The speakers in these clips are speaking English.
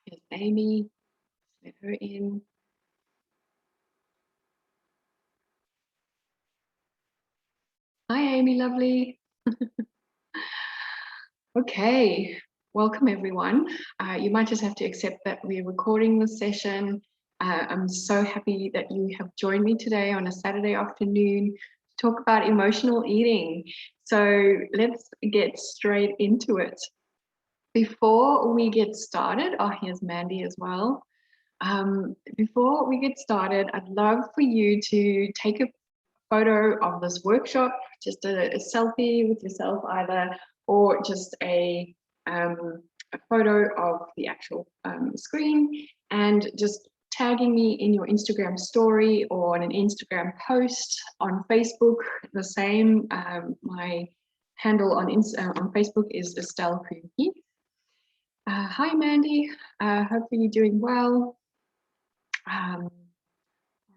Here's Amy. Let her in. Hi, Amy, lovely. Okay, welcome everyone. You might just have to accept that we're recording this session. I'm so happy that you have joined me today on a Saturday afternoon to talk about emotional eating. So let's get straight into it. Before we get started, oh, here's Mandy as well. Before we get started, I'd love for you to take a photo of this workshop, just a selfie with yourself either, or just a photo of the actual screen, and just tagging me in your Instagram story or on an Instagram post. On Facebook, the same. My handle on Facebook is Stel Coombe-Heath. Hi, Mandy. Hope you're doing well.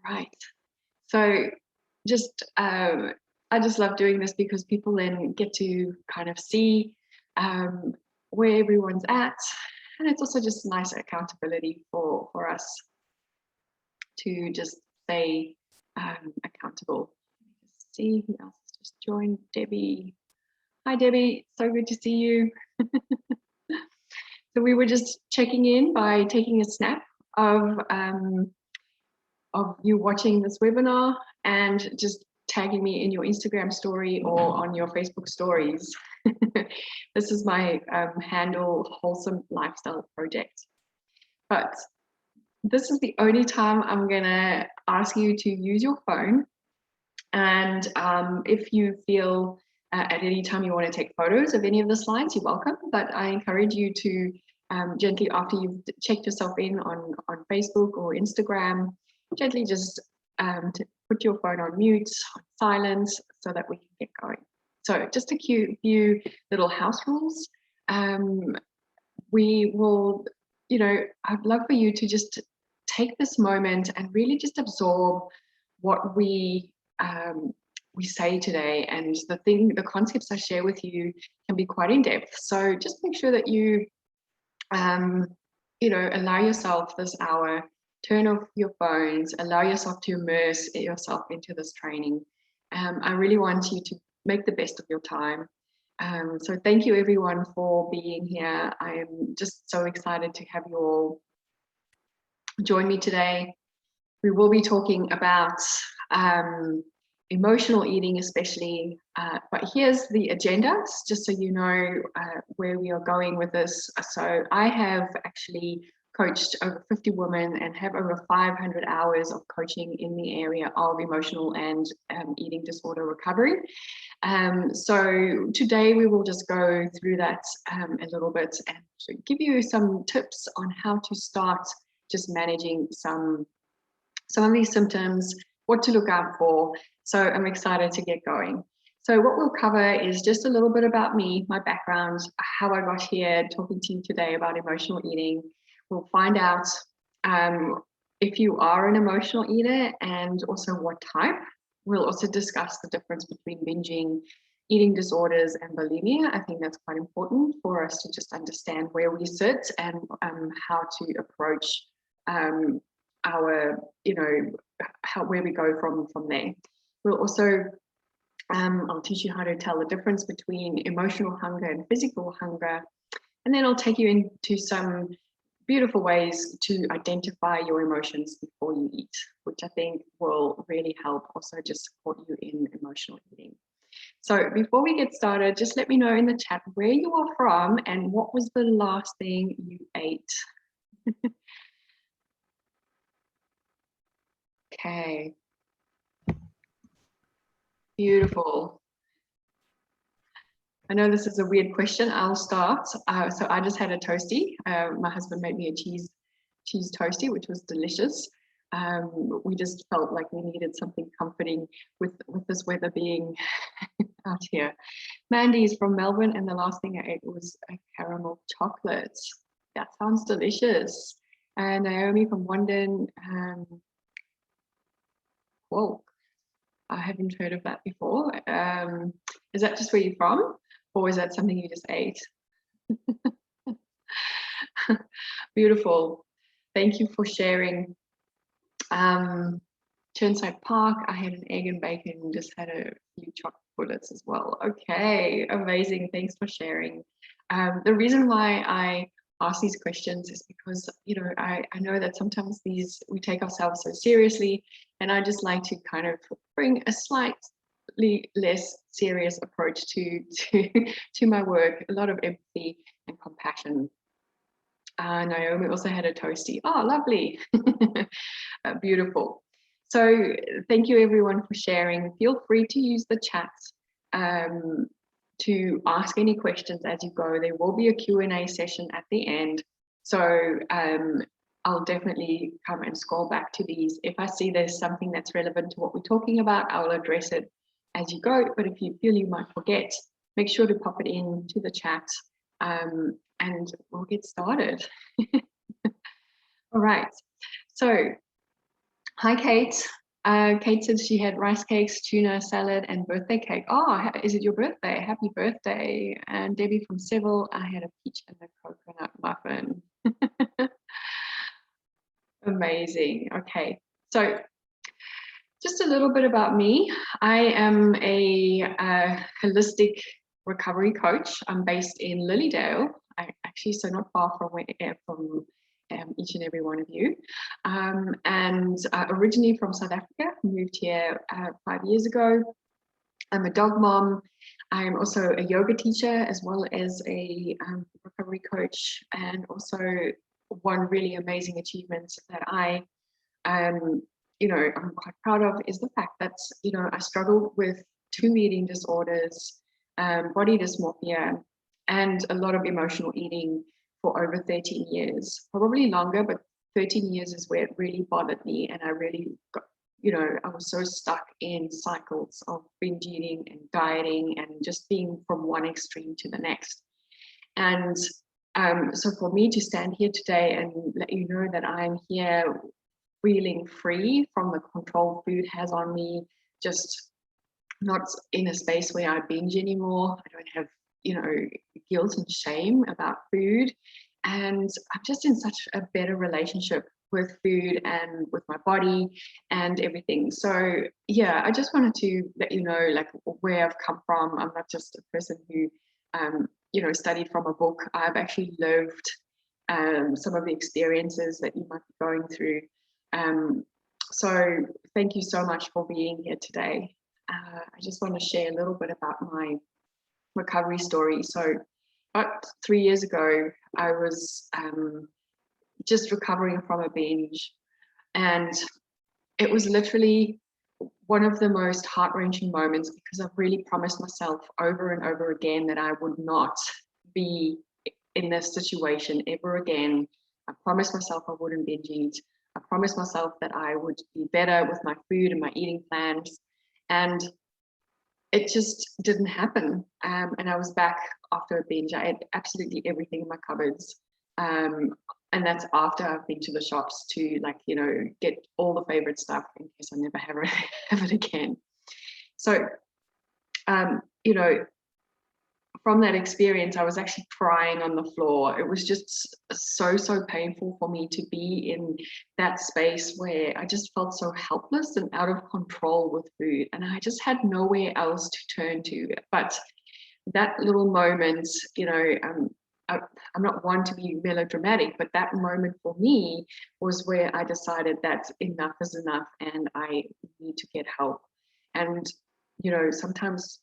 Right. So just I just love doing this because people then get to kind of see where everyone's at, and it's also just nice accountability for us to just stay accountable. Let's see who else has just joined. Debbie. Hi, Debbie. So good to see you. So we were just checking in by taking a snap of you watching this webinar and just tagging me in your Instagram story or on your Facebook stories. This is my handle, Wholesome Lifestyle Project. But this is the only time I'm gonna ask you to use your phone. And if you feel at any time you want to take photos of any of the slides, you're welcome. But I encourage you to gently, after you've checked yourself in on Facebook or Instagram, gently just to put your phone on mute, on silent, so that we can get going. So just a few little house rules. We will, I'd love for you to just take this moment and really just absorb what we say today, and the concepts I share with you can be quite in depth. So just make sure that you, allow yourself this hour. Turn off your phones, allow yourself to immerse yourself into this training. I really want you to make the best of your time. So thank you everyone for being here. I'm just so excited to have you all join me today. We will be talking about emotional eating especially, but here's the agenda, just so you know where we are going with this. So I have actually coached over 50 women and have over 500 hours of coaching in the area of emotional and eating disorder recovery. So today we will just go through that a little bit and give you some tips on how to start just managing some of these symptoms, what to look out for. So I'm excited to get going. So what we'll cover is just a little bit about me, my background, how I got here talking to you today about emotional eating. We'll find out if you are an emotional eater and also what type. We'll also discuss the difference between binging, eating disorders, and bulimia. I think that's quite important for us to just understand where we sit and how to approach our, where we go from there. We'll also, I'll teach you how to tell the difference between emotional hunger and physical hunger. And then I'll take you into some beautiful ways to identify your emotions before you eat, which I think will really help also just support you in emotional eating. So before we get started, just let me know in the chat where you are from and what was the last thing you ate. Okay. Beautiful. I know this is a weird question. I'll start. So I just had a toasty. My husband made me a cheese toasty, which was delicious. We just felt like we needed something comforting with this weather being out here. Mandy is from Melbourne, and the last thing I ate was a caramel chocolate. That sounds delicious. And Naomi from London. Whoa, I haven't heard of that before. Is that just where you're from? Or is that something you just ate? Beautiful. Thank you for sharing. Churnside Park, I had an egg and bacon, just had a few chocolate bullets as well. Okay, amazing. Thanks for sharing. The reason why I ask these questions is because, you know, I know that sometimes we take ourselves so seriously, and I just like to kind of bring a slightly less serious approach to my work, a lot of empathy and compassion. Naomi also had a toasty. Oh, lovely. Beautiful. So thank you everyone for sharing. Feel free to use the chat to ask any questions as you go. There will be a Q&A session at the end. So I'll definitely come and scroll back to these. If I see there's something that's relevant to what we're talking about, I'll address it as you go. But if you feel you might forget, make sure to pop it into the chat and we'll get started. All right. So, hi, Kate. Kate said she had rice cakes, tuna salad, and birthday cake. Oh, is it your birthday? Happy birthday. And Debbie from Seville, I had a peach and a coconut muffin. Amazing. Okay. So, just a little bit about me. I am a holistic recovery coach. I'm based in Lilydale. So not far from each and every one of you. And originally from South Africa, moved here 5 years ago. I'm a dog mom. I'm also a yoga teacher as well as a recovery coach. And also one really amazing achievement that I'm quite proud of is the fact that, I struggled with 2 eating disorders, body dysmorphia, and a lot of emotional eating for over 13 years, probably longer, but 13 years is where it really bothered me. And I really got, I was so stuck in cycles of binge eating and dieting and just being from one extreme to the next. And so for me to stand here today and let you know that I'm here feeling free from the control food has on me, just not in a space where I binge anymore. I don't have guilt and shame about food, and I'm just in such a better relationship with food and with my body and everything. So yeah, I just wanted to let you know like where I've come from. I'm not just a person who studied from a book. I've actually lived some of the experiences that you might be going through. So thank you so much for being here today. I just want to share a little bit about my recovery story. So about 3 years ago, I was just recovering from a binge, and it was literally one of the most heart-wrenching moments because I've really promised myself over and over again that I would not be in this situation ever again. I promised myself I wouldn't binge eat. I promised myself that I would be better with my food and my eating plans, and it just didn't happen. And I was back after a binge. I had absolutely everything in my cupboards. And that's after I've been to the shops to get all the favorite stuff in case I never have it again. So, from that experience, I was actually crying on the floor. It was just so painful for me to be in that space where I just felt so helpless and out of control with food. And I just had nowhere else to turn to. But that little moment, I'm not one to be melodramatic, but that moment for me was where I decided that enough is enough and I need to get help. And, sometimes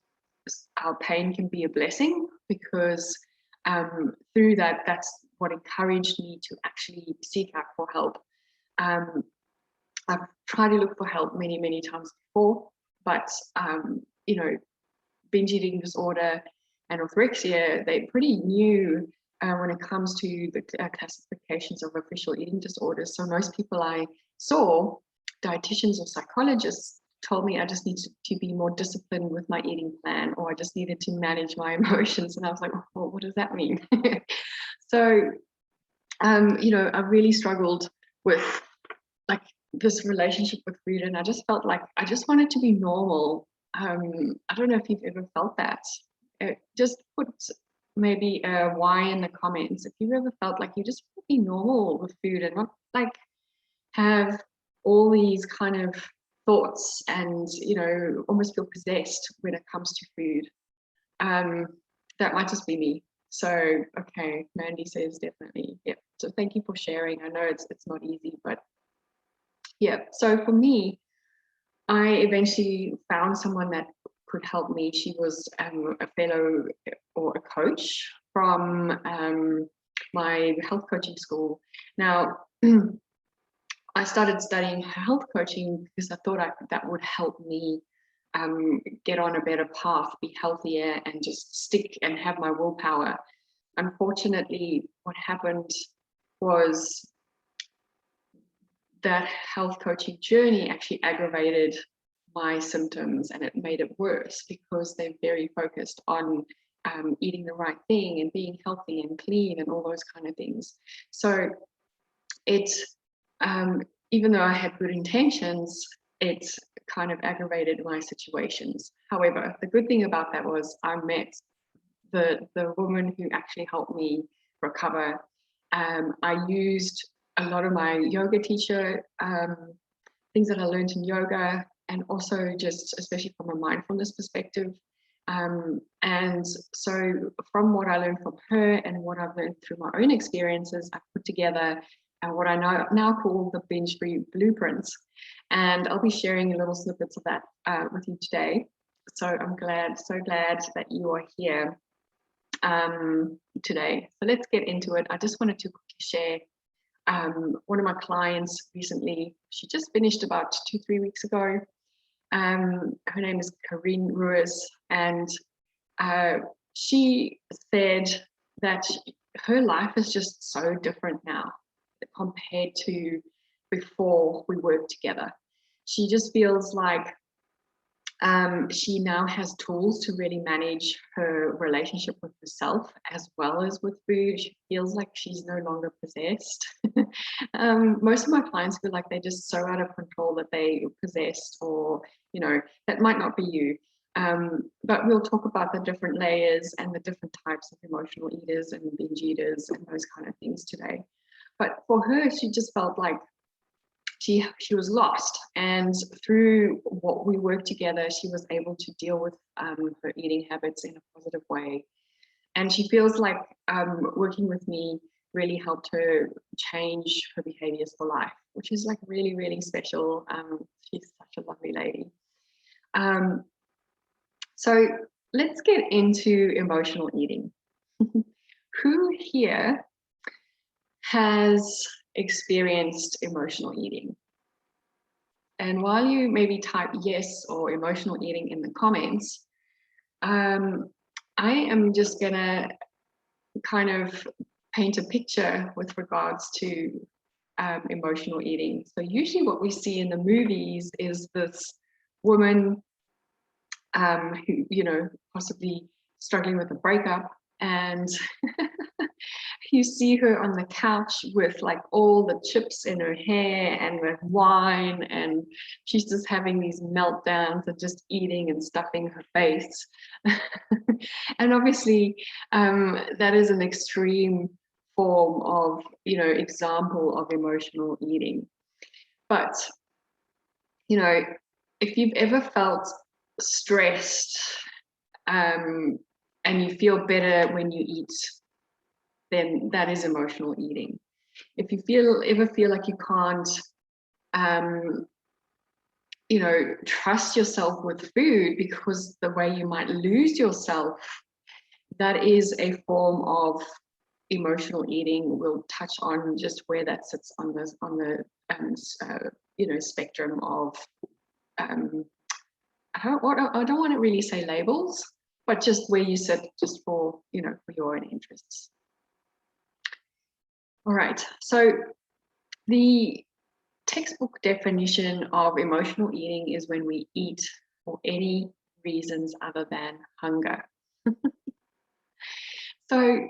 our pain can be a blessing because through that, that's what encouraged me to actually seek out for help. I've tried to look for help many times before, but binge eating disorder and orthorexia, they're pretty new when it comes to the classifications of official eating disorders. So most people I saw, dietitians or psychologists, told me I just needed to be more disciplined with my eating plan, or I just needed to manage my emotions. And I was like, well, what does that mean? So, I really struggled with this relationship with food, and I just felt like I just wanted to be normal. I don't know if you've ever felt that. It just put maybe a why in the comments if you've ever felt like you just want to be normal with food and not like have all these kind of thoughts and, you know, almost feel possessed when it comes to food. That might just be me. So, okay, Mandy says definitely. Yep. So thank you for sharing. I know it's not easy, but yeah. So for me, I eventually found someone that could help me. She was a fellow or a coach from my health coaching school. Now, I started studying health coaching because I thought that would help me get on a better path, be healthier, and just stick and have my willpower. Unfortunately, what happened was that health coaching journey actually aggravated my symptoms, and it made it worse because they're very focused on eating the right thing and being healthy and clean and all those kind of things. So it, even though I had good intentions, it kind of aggravated my situations. However, the good thing about that was I met the woman who actually helped me recover. I used a lot of my yoga teacher things that I learned in yoga, and also just especially from a mindfulness perspective. And so from what I learned from her and what I've learned through my own experiences, I put together what I now call the Binge Free Blueprints. And I'll be sharing little snippets of that with you today. So I'm so glad that you are here today. So let's get into it. I just wanted to quickly share one of my clients recently. She just finished about 2-3 weeks ago. Her name is Corinne Ruiz, and she said that her life is just so different now compared to before we worked together. She just feels like she now has tools to really manage her relationship with herself as well as with food. She feels like she's no longer possessed. Most of my clients feel like they're just so out of control that they're possessed, or, you know, that might not be you. But we'll talk about the different layers and the different types of emotional eaters and binge eaters and those kind of things today. But for her, she just felt like she was lost, and through what we worked together, she was able to deal with her eating habits in a positive way. And she feels like working with me really helped her change her behaviors for life, which is like really, really special. She's such a lovely lady. So let's get into emotional eating. Who here has experienced emotional eating? And while you maybe type yes or emotional eating in the comments, I am just gonna kind of paint a picture with regards to emotional eating. So usually what we see in the movies is this woman who, you know, possibly struggling with a breakup, and you see her on the couch with like all the chips in her hair and with wine, and she's just having these meltdowns and just eating and stuffing her face. And obviously that is an extreme form of, you know, example of emotional eating. But, you know, if you've ever felt stressed and you feel better when you eat, then that is emotional eating. If you ever feel like you can't, you know, trust yourself with food because the way you might lose yourself, that is a form of emotional eating. We'll touch on just where that sits on the you know, spectrum of I don't want to really say labels, but just where you sit, just for, you know, for your own interests. All right, so the textbook definition of emotional eating is when we eat for any reasons other than hunger. So,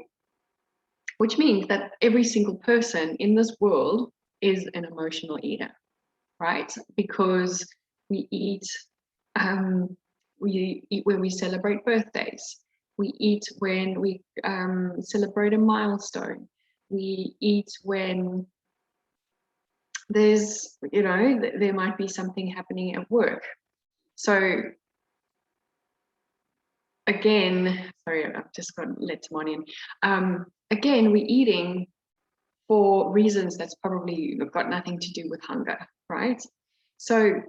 which means that every single person in this world is an emotional eater, right? Because we eat when we celebrate birthdays. We eat when we celebrate a milestone. We eat when there's, there might be something happening at work. So again, sorry, I've just got let someone in. Again, we're eating for reasons that's probably got nothing to do with hunger, right? So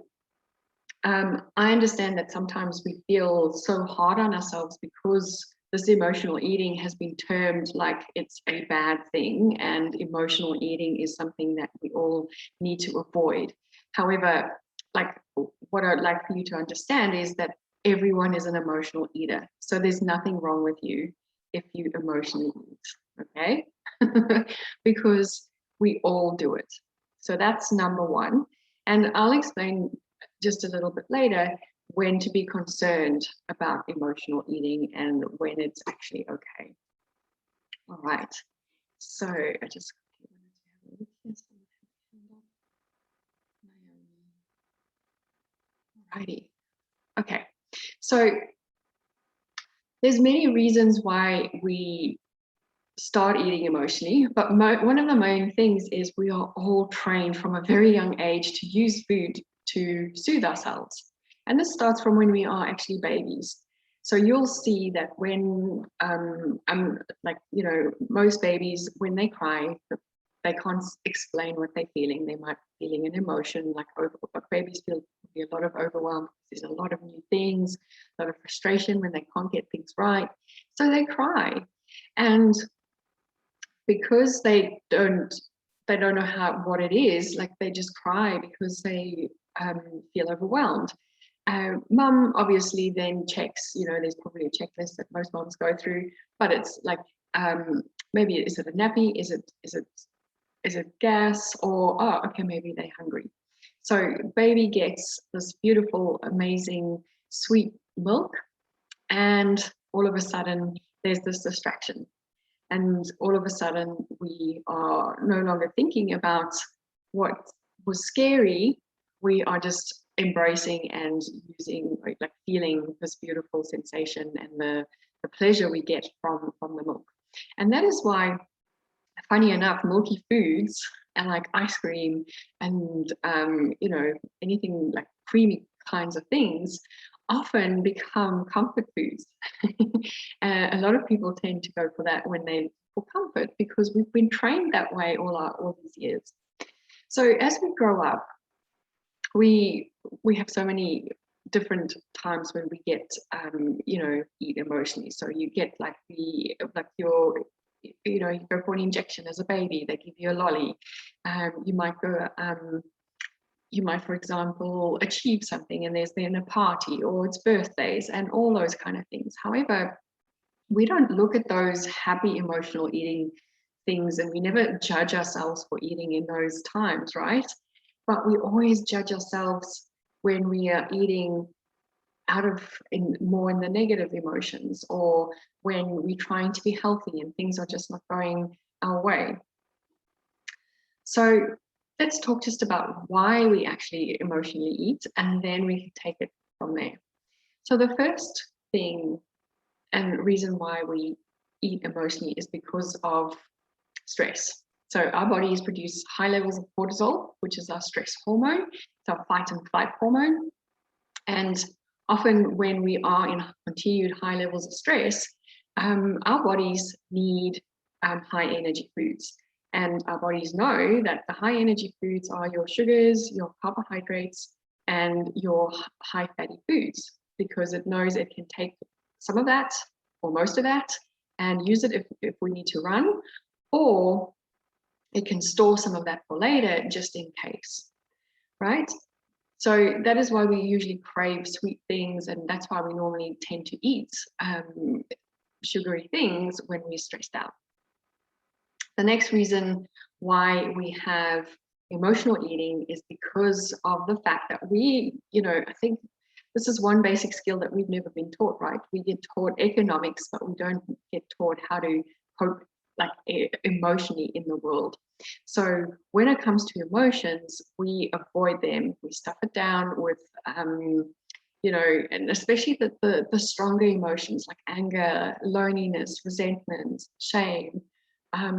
I understand that sometimes we feel so hard on ourselves because this emotional eating has been termed like it's a bad thing, and emotional eating is something that we all need to avoid. However, like what I'd like for you to understand is that everyone is an emotional eater. So there's nothing wrong with you if you emotionally eat, okay? Because we all do it. So that's number one. And I'll explain just a little bit later when to be concerned about emotional eating and when it's actually okay. All right. So I just Alrighty. Okay. So there's many reasons why we start eating emotionally, but one of the main things is we are all trained from a very young age to use food to soothe ourselves. And this starts from when we are actually babies. So you'll see that when, most babies, when they cry, they can't explain what they're feeling. They might be feeling an emotion, like babies feel a lot of overwhelm. There's a lot of new things, a lot of frustration when they can't get things right. So they cry. And because they don't know what it is, like they just cry because they feel overwhelmed. Mum obviously then checks, there's probably a checklist that most moms go through, but it's like maybe is it a nappy, is it gas, or oh okay, maybe they're hungry. So baby gets this beautiful, amazing, sweet milk, and all of a sudden there's this distraction. And all of a sudden, we are no longer thinking about what was scary. We are just embracing and using, like feeling this beautiful sensation and the pleasure we get from the milk. And that is why, funny enough, milky foods and like ice cream and anything like creamy kinds of things often become comfort foods. A lot of people tend to go for that when they for comfort because we've been trained that way all these years. So as we grow up, we have so many different times when we get eat emotionally. So you get like you go for an injection as a baby, they give you a lolly. You might, for example, achieve something and there's then a party, or it's birthdays and all those kind of things. However, we don't look at those happy emotional eating things, and we never judge ourselves for eating in those times, right? But we always judge ourselves when we are eating more in the negative emotions, or when we're trying to be healthy and things are just not going our way. So let's talk just about why we actually emotionally eat, and then we can take it from there. So the first thing and reason why we eat emotionally is because of stress. So our bodies produce high levels of cortisol, which is our stress hormone. It's our fight and flight hormone. And often when we are in continued high levels of stress, our bodies need high energy foods. And our bodies know that the high energy foods are your sugars, your carbohydrates, and your high fatty foods, because it knows it can take some of that or most of that and use it if we need to run, or it can store some of that for later just in case, right? So that is why we usually crave sweet things, and that's why we normally tend to eat sugary things when we're stressed out. The next reason why we have emotional eating is because of the fact that I think this is one basic skill that we've never been taught, right? We get taught economics, but we don't get taught how to cope like emotionally in the world. So when it comes to emotions, we avoid them. We stuff it down with, you know, and especially the stronger emotions like anger, loneliness, resentment, shame.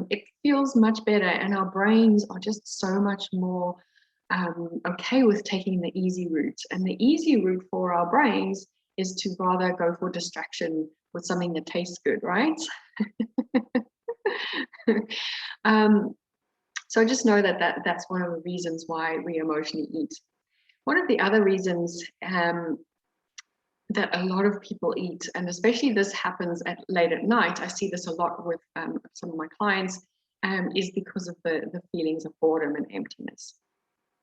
It feels much better, and our brains are just so much more okay with taking the easy route. And the easy route for our brains is to rather go for distraction with something that tastes good, right? So just know that's one of the reasons why we emotionally eat. One of the other reasons that a lot of people eat, and especially this happens late at night, I see this a lot with some of my clients, is because of the feelings of boredom and emptiness.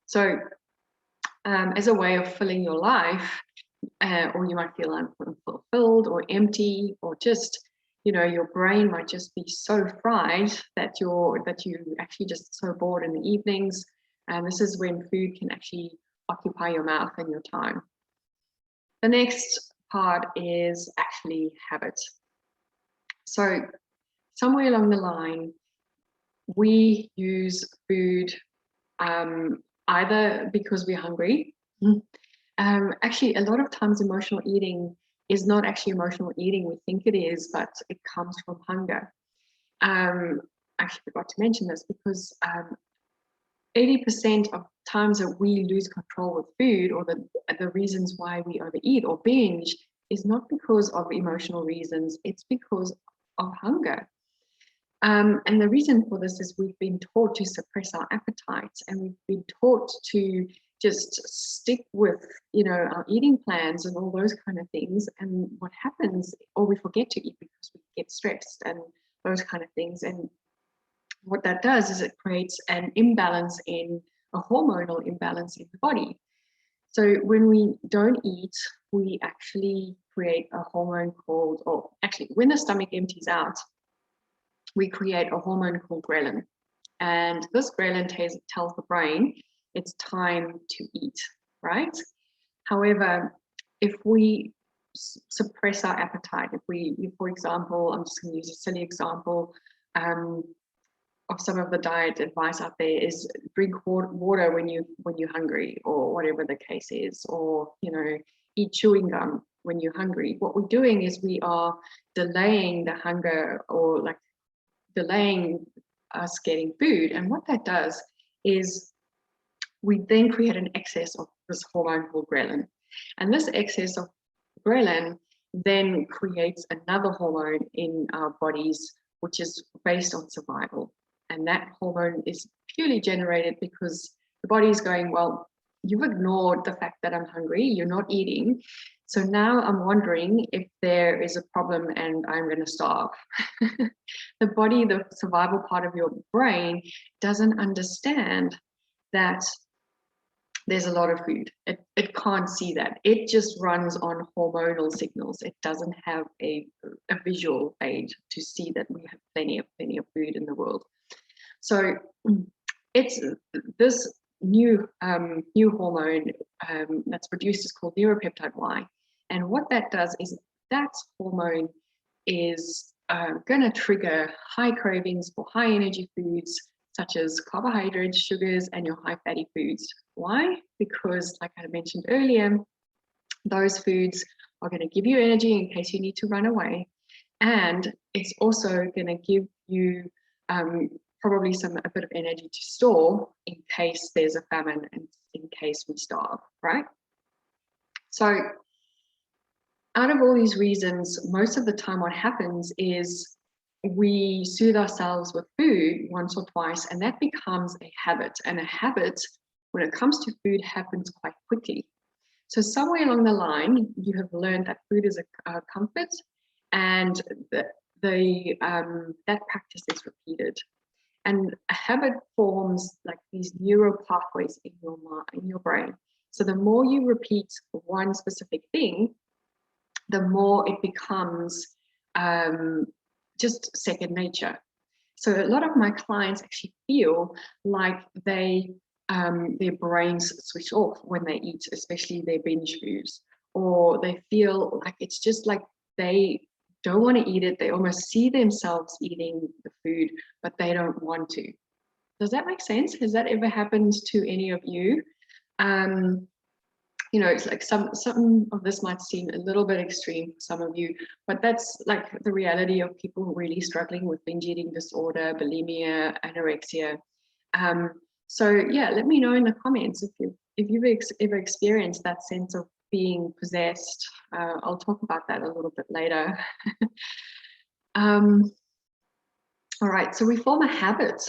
So as a way of filling your life, or you might feel unfulfilled or empty, or just, you know, your brain might just be so fried that you actually just so bored in the evenings. And this is when food can actually occupy your mouth and your time. The next part is actually habit. So somewhere along the line, we use food either because we're hungry. Actually, a lot of times emotional eating is not actually emotional eating. We think it is, but it comes from hunger. I actually forgot to mention this because 80% of times that we lose control with food, or the reasons why we overeat or binge, is not because of emotional reasons, it's because of hunger. And the reason for this is we've been taught to suppress our appetites, and we've been taught to just stick with, you know, our eating plans and all those kind of things. And what happens, or we forget to eat because we get stressed and those kind of things. And what that does is it creates an imbalance, in a hormonal imbalance in the body. So when we don't eat, we actually create a hormone called, or actually when the stomach empties out, we create a hormone called ghrelin. And this ghrelin tells the brain it's time to eat, right? However, if we suppress our appetite, if we, for example, I'm just going to use a silly example of some of the diet advice out there is drink water when you're hungry, or whatever the case is, or, you know, eat chewing gum when you're hungry. What we're doing is we are delaying the hunger, or like delaying us getting food. And what that does is we then create an excess of this hormone called ghrelin. And this excess of ghrelin then creates another hormone in our bodies, which is based on survival. And that hormone is purely generated because the body is going, well, you've ignored the fact that I'm hungry, you're not eating. So now I'm wondering if there is a problem and I'm going to starve. The body, the survival part of your brain, doesn't understand that there's a lot of food. It can't see that. It just runs on hormonal signals. It doesn't have a visual aid to see that we have plenty of food in the world. So it's this new hormone that's produced is called neuropeptide Y. And what that does is that hormone is going to trigger high cravings for high energy foods, such as carbohydrates, sugars, and your high fatty foods. Why? Because, like I mentioned earlier, those foods are going to give you energy in case you need to run away. And it's also going to give you probably a bit of energy to store in case there's a famine and in case we starve, right? So out of all these reasons, most of the time what happens is we soothe ourselves with food once or twice, and that becomes a habit. And a habit, when it comes to food, happens quite quickly. So somewhere along the line, you have learned that food is a comfort, and that practice is repeated. And a habit forms like these neural pathways in your brain. So the more you repeat one specific thing, the more it becomes just second nature. So a lot of my clients actually feel like their brains switch off when they eat, especially their binge foods, or they feel like it's just like they don't want to eat it. They almost see themselves eating the food, but they don't want to. Does that make sense? Has that ever happened to any of you? you know, it's like some of this might seem a little bit extreme for some of you, but that's like the reality of people who are really struggling with binge eating disorder, bulimia, anorexia. So yeah, let me know in the comments if you've ever experienced that sense of being possessed. I'll talk about that a little bit later. All right, so we form a habit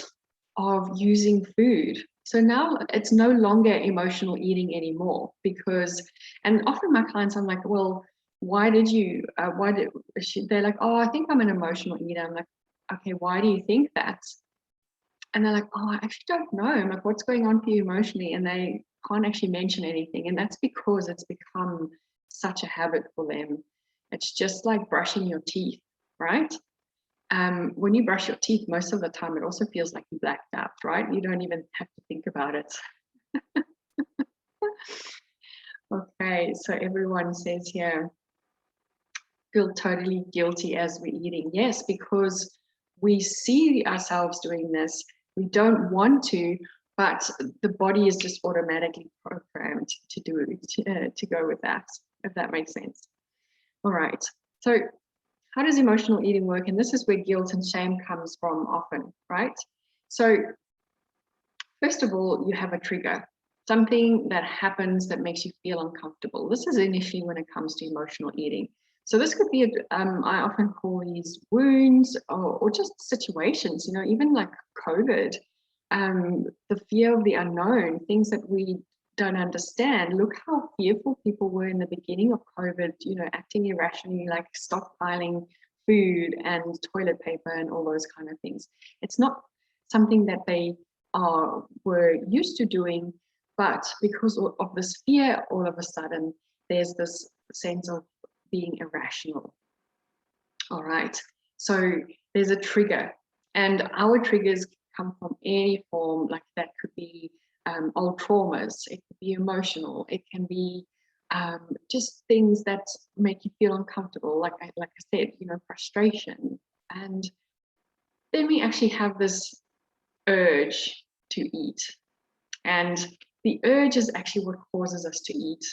of using food. So now it's no longer emotional eating anymore because, and often my clients, I'm like, well, why did they're like, oh, I think I'm an emotional eater. I'm like, okay, why do you think that? And they're like, oh, I actually don't know. I'm like, what's going on for you emotionally? And they can't actually mention anything. And that's because it's become such a habit for them. It's just like brushing your teeth, right? When you brush your teeth, most of the time, it also feels like you blacked out, right? You don't even have to think about it. Okay, so everyone says here, feel totally guilty as we're eating. Yes, because we see ourselves doing this. We don't want to, but the body is just automatically programmed to go with that, if that makes sense. All right, so how does emotional eating work? And this is where guilt and shame comes from often, right? So first of all, you have a trigger, something that happens that makes you feel uncomfortable. This is initially when it comes to emotional eating. So this could be, I often call these wounds or just situations, you know, even like COVID, the fear of the unknown, things that we don't understand. Look how fearful people were in the beginning of COVID, you know, acting irrationally, like stockpiling food and toilet paper and all those kind of things. It's not something that they were used to doing, but because of this fear, all of a sudden, there's this sense of being irrational. All right, so there's a trigger, and our triggers come from any form, like that could be old traumas, it could be emotional, it can be just things that make you feel uncomfortable, like I said, you know, frustration. And then we actually have this urge to eat, and the urge is actually what causes us to eat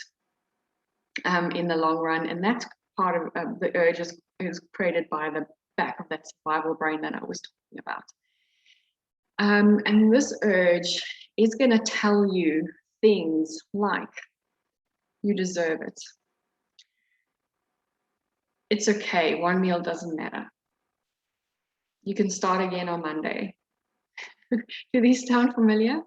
in the long run, and that's part of the urge is created by the back of that survival brain that I was talking about. And this urge is going to tell you things like, you deserve it. It's okay, one meal doesn't matter. You can start again on Monday. Do these sound familiar?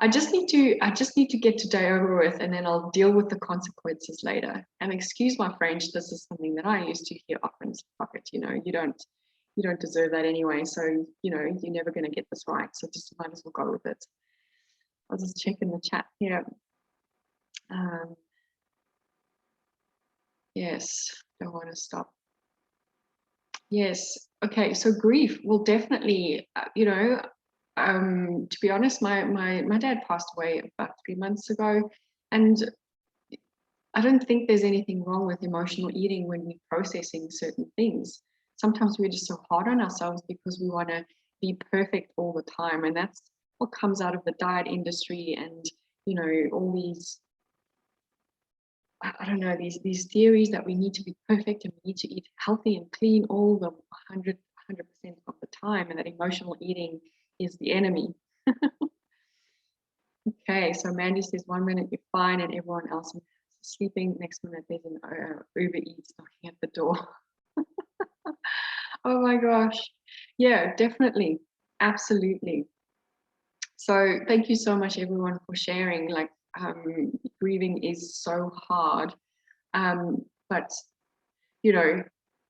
I just need to get today over with, and then I'll deal with the consequences later. And excuse my French, this is something that I used to hear often. Fuck it, you know, you don't deserve that anyway. So, you know, you're never going to get this right. So just might as well go with it. I'll just check in the chat here. Yes, don't want to stop. Yes. Okay. So grief will definitely, you know, to be honest, my dad passed away about 3 months ago, and I don't think there's anything wrong with emotional eating when we're processing certain things. Sometimes we're just so hard on ourselves because we want to be perfect all the time, and that's what comes out of the diet industry, and you know, all these, I don't know, these theories that we need to be perfect and we need to eat healthy and clean all the 100% of the time, and that emotional eating is the enemy. Okay, so Mandy says 1 minute you're fine and everyone else is sleeping. Next minute there's an Uber Eats knocking at the door. Oh my gosh. Yeah, definitely. Absolutely. So thank you so much everyone for sharing. Like grieving is so hard. But you know,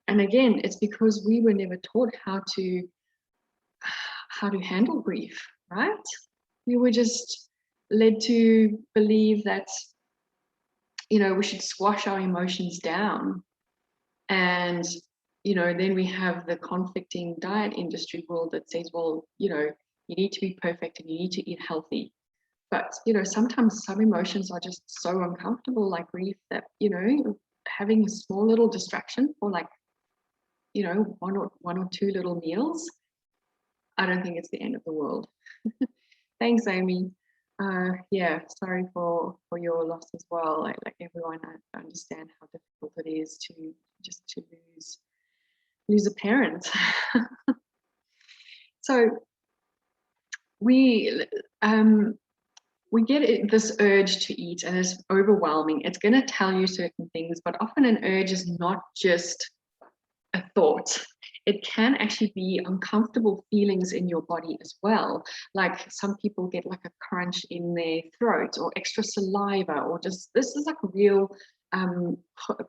and again, it's because we were never taught how to handle grief, right? We were just led to believe that, you know, we should squash our emotions down. And, you know, then we have the conflicting diet industry world that says, well, you know, you need to be perfect and you need to eat healthy. But, you know, sometimes some emotions are just so uncomfortable, like grief, that, you know, having a small little distraction for like, you know, one or two little meals, I don't think it's the end of the world. Thanks, Amy. Yeah, sorry for your loss as well. Like everyone, I understand how difficult it is to just to lose a parent. So we we get this urge to eat, and it's overwhelming. It's going to tell you certain things, but often an urge is not just a thought. It can actually be uncomfortable feelings in your body as well. Like some people get like a crunch in their throat or extra saliva, or just this is like a real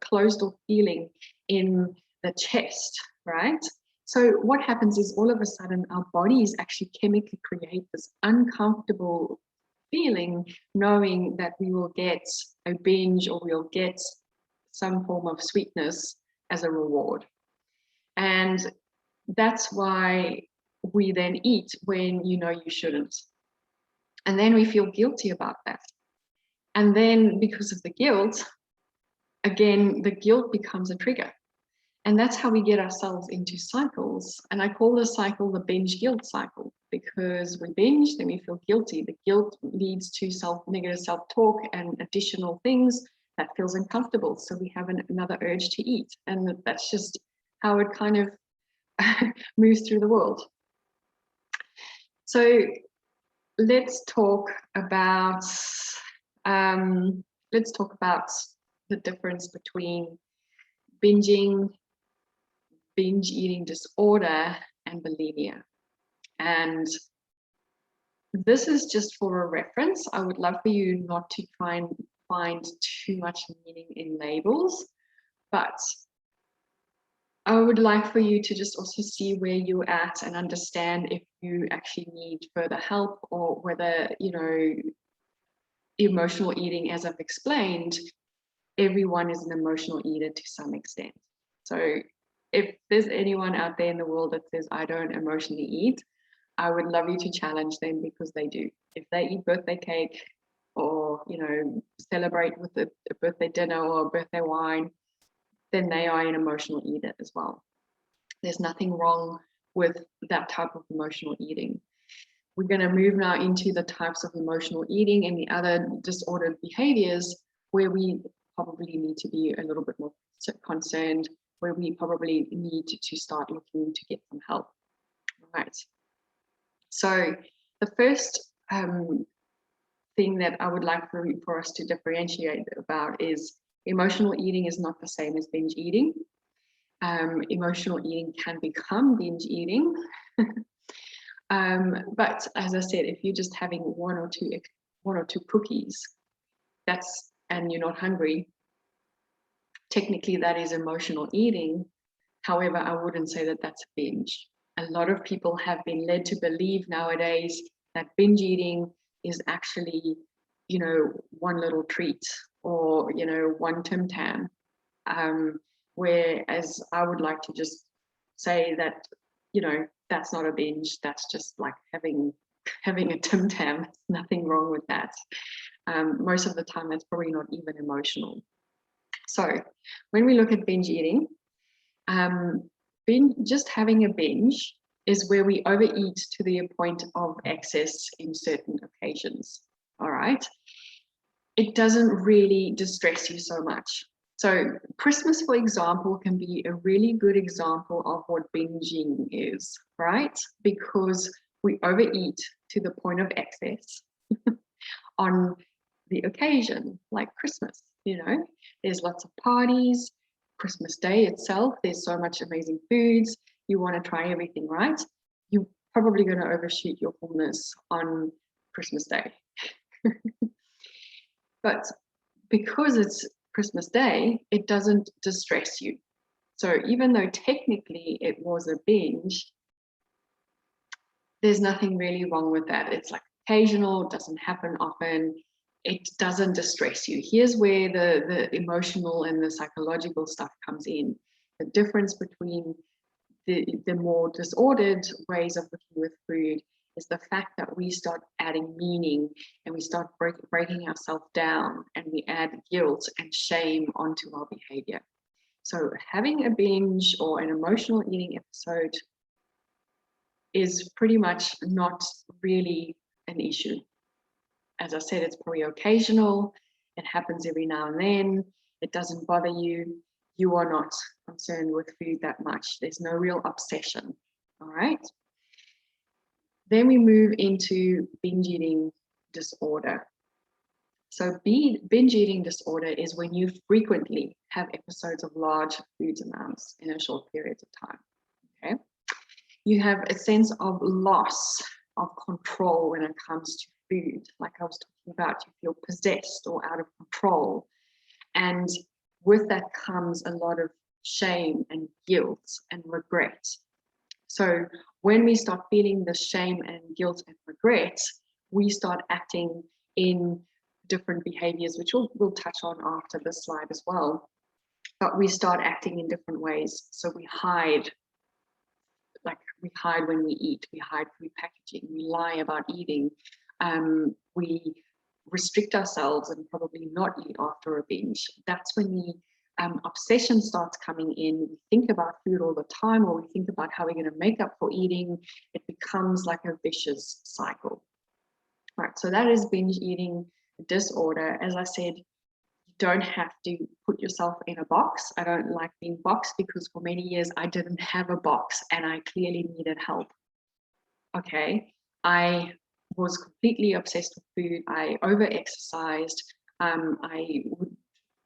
closed off feeling in the chest, right? So what happens is all of a sudden our bodies actually chemically create this uncomfortable feeling, knowing that we will get a binge or we'll get some form of sweetness as a reward. And that's why we then eat when you know you shouldn't. And then we feel guilty about that. And then because of the guilt, again, the guilt becomes a trigger. And that's how we get ourselves into cycles. And I call this cycle the binge guilt cycle, because we binge, then we feel guilty. The guilt leads to negative self-talk and additional things that feels uncomfortable. So we have another urge to eat. And that's just how it kind of moves through the world. So let's talk about the difference between binging, binge eating disorder, and bulimia. And this is just for a reference. I would love for you not to try and find too much meaning in labels, but I would like for you to just also see where you're at and understand if you actually need further help, or whether, you know, emotional eating, as I've explained, everyone is an emotional eater to some extent. So if there's anyone out there in the world that says, I don't emotionally eat, I would love you to challenge them, because they do. If they eat birthday cake, or, you know, celebrate with a birthday dinner or a birthday wine, then they are an emotional eater as well. There's nothing wrong with that type of emotional eating. We're going to move now into the types of emotional eating and the other disordered behaviors where we probably need to be a little bit more concerned, where we probably need to start looking to get some help. All right. So the first thing that I would like for us to differentiate about is emotional eating is not the same as binge eating. Emotional eating can become binge eating. But as I said, if you're just having one or two cookies, and you're not hungry, technically that is emotional eating. However, I wouldn't say that that's a binge. A lot of people have been led to believe nowadays that binge eating is actually, you know, one little treat, or, you know, one Tim Tam. Whereas I would like to just say that, you know, that's not a binge. That's just like having a Tim Tam. Nothing wrong with that. Most of the time, that's probably not even emotional. So when we look at binge eating, just having a binge is where we overeat to the point of excess in certain occasions. All right. It doesn't really distress you so much. So Christmas, for example, can be a really good example of what binging is, right? Because we overeat to the point of excess on the occasion, like Christmas, you know, there's lots of parties. Christmas Day itself, there's so much amazing foods. You want to try everything, right? You're probably going to overshoot your fullness on Christmas Day. But because it's Christmas Day, it doesn't distress you. So even though technically it was a binge, there's nothing really wrong with that. It's like occasional, it doesn't happen often. It doesn't distress you. Here's where the emotional and the psychological stuff comes in. The difference between the more disordered ways of looking with food is the fact that we start adding meaning, and we start breaking ourselves down, and we add guilt and shame onto our behavior. So having a binge or an emotional eating episode is pretty much not really an issue. as I said, it's probably occasional. It happens every now and then. It doesn't bother you. You are not concerned with food that much. There's no real obsession. All right. Then we move into binge eating disorder. So binge eating disorder is when you frequently have episodes of large food amounts in a short period of time. Okay. You have a sense of loss of control when it comes to food. Like I was talking about, you feel possessed or out of control. And with that comes a lot of shame and guilt and regret. So when we start feeling the shame and guilt and regret, we start acting in different behaviors, which we'll touch on after this slide as well. But we start acting in different ways. So we hide, like we hide when we eat, we hide food packaging, we lie about eating, we restrict ourselves and probably not eat after a binge. That's when the obsession starts coming in. We think about food all the time, or we think about how we're going to make up for eating. It becomes like a vicious cycle. Right, so that is binge eating disorder. As I said, you don't have to put yourself in a box. I don't like being boxed because for many years I didn't have a box and I clearly needed help. Okay, I was completely obsessed with food. I over-exercised. I would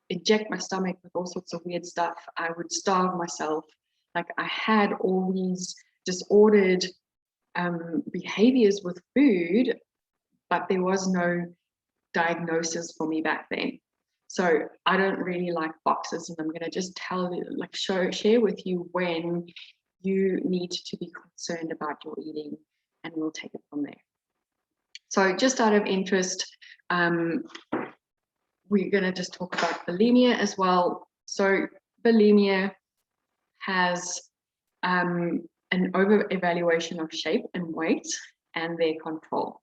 inject my stomach with all sorts of weird stuff. I would starve myself. Like I had all these disordered behaviors with food, but there was no diagnosis for me back then. So I don't really like boxes, and I'm going to just tell you, like share with you when you need to be concerned about your eating, and we'll take it from there. So just out of interest, we're going to just talk about bulimia as well. So bulimia has an over-evaluation of shape and weight and their control.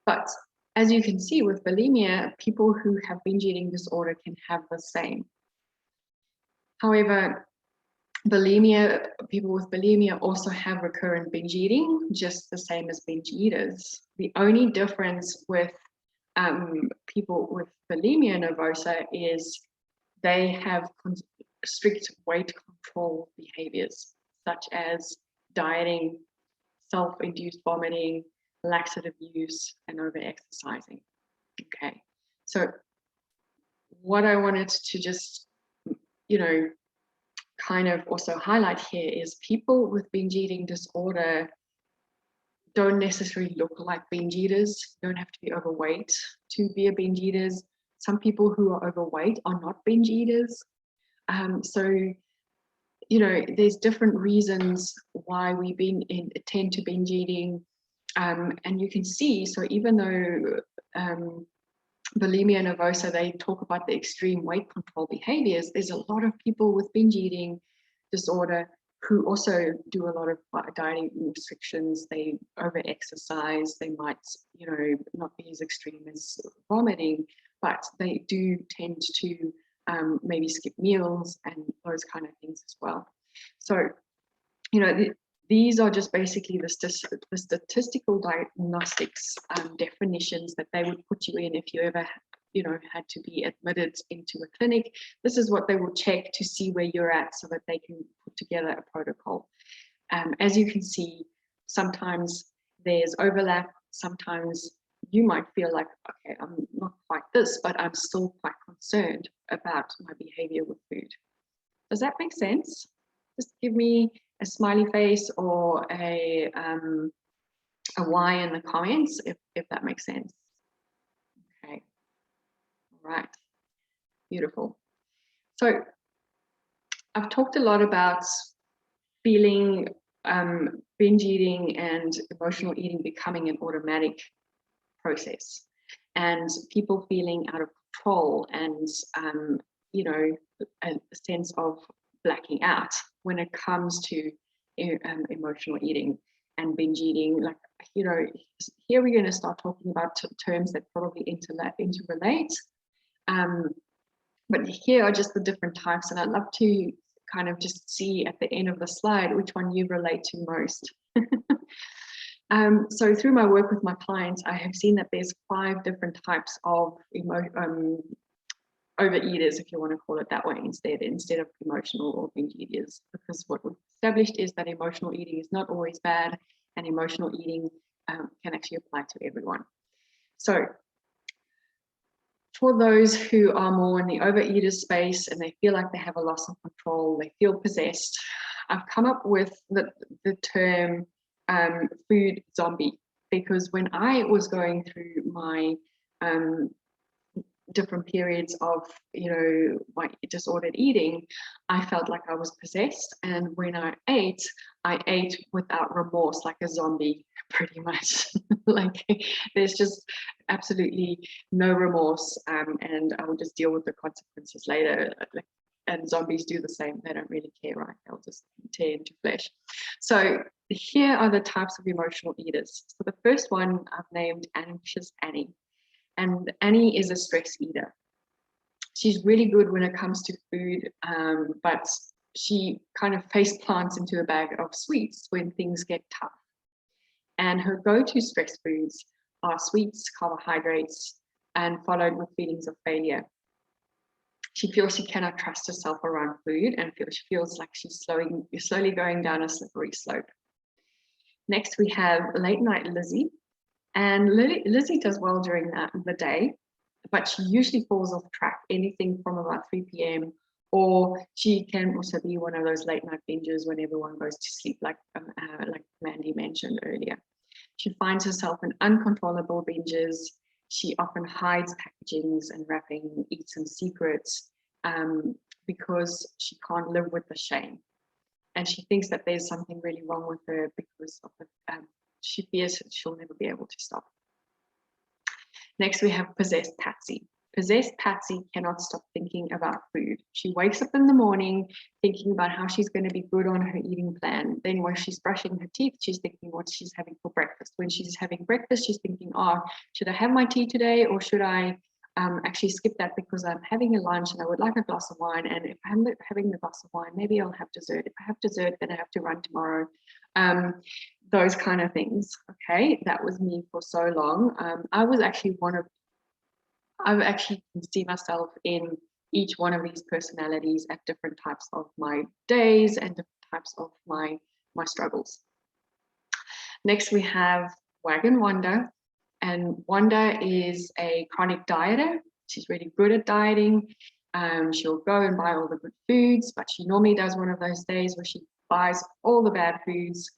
But as you can see with bulimia, people who have binge eating disorder can have the same. However, people with bulimia also have recurrent binge eating, just the same as binge eaters. The only difference with people with bulimia nervosa is they have strict weight control behaviors, such as dieting, self-induced vomiting, laxative use, and over-exercising. Okay, so what I wanted to just, kind of also highlight here is people with binge eating disorder don't necessarily look like binge eaters. You don't have to be overweight to be a binge eater. Some people who are overweight are not binge eaters. So, there's different reasons why we tend to binge eating. And you can see, so even though bulimia nervosa, they talk about the extreme weight control behaviors, there's a lot of people with binge eating disorder who also do a lot of dieting restrictions. They over-exercise. They might, not be as extreme as vomiting, but they do tend to maybe skip meals and those kind of things as well. So, these are just basically the statistical diagnostics definitions that they would put you in if you ever, had to be admitted into a clinic. This is what they will check to see where you're at so that they can put together a protocol. As you can see, sometimes there's overlap. Sometimes you might feel like, okay, I'm not quite this, but I'm still quite concerned about my behavior with food. Does that make sense? Just give me a smiley face or a Y in the comments if that makes sense. Okay. All right. Beautiful. So I've talked a lot about feeling binge eating and emotional eating becoming an automatic process, and people feeling out of control and a sense of blacking out when it comes to emotional eating and binge eating. Like, here we're going to start talking about terms that probably interrelate. But here are just the different types, and I'd love to kind of just see at the end of the slide which one you relate to most. So through my work with my clients, I have seen that there's 5 different types of overeaters, if you want to call it that way, instead of emotional or binge eaters, because what we've established is that emotional eating is not always bad, and emotional eating can actually apply to everyone. So for those who are more in the overeater space and they feel like they have a loss of control, they feel possessed, I've come up with the term food zombie, because when I was going through my different periods of, my disordered eating, I felt like I was possessed, and when I ate without remorse, like a zombie, pretty much. Like there's just absolutely no remorse, and I will just deal with the consequences later. And zombies do the same. They don't really care, right? They'll just tear into flesh. So here are the types of emotional eaters. So the first one I've named Anxious Annie. And Annie is a stress eater. She's really good when it comes to food, but she kind of face plants into a bag of sweets when things get tough. And her go-to stress foods are sweets, carbohydrates, and followed with feelings of failure. She feels she cannot trust herself around food, and she feels like she's slowly going down a slippery slope. Next, we have late night Lizzie. And Lizzie does well during the day, but she usually falls off track anything from about 3 p.m. Or she can also be one of those late night binges when everyone goes to sleep, like Mandy mentioned earlier. She finds herself in uncontrollable binges. She often hides packagings and wrapping, eats in secrets, because she can't live with the shame. And she thinks that there's something really wrong with her because of the she fears she'll never be able to stop. Next, we have Possessed Patsy. Possessed Patsy cannot stop thinking about food. She wakes up in the morning thinking about how she's going to be good on her eating plan. Then when she's brushing her teeth, she's thinking what she's having for breakfast. When she's having breakfast, she's thinking, oh, should I have my tea today, or should I actually skip that because I'm having a lunch and I would like a glass of wine, and if I'm having the glass of wine, maybe I'll have dessert. If I have dessert, then I have to run tomorrow. Those kind of things. Okay, that was me for so long. I actually can see myself in each one of these personalities at different types of my days and different types of my struggles. Next, we have Wagon Wanda. And Wanda is a chronic dieter. She's really good at dieting. She'll go and buy all the good foods, but she normally does one of those days where she buys all the bad foods.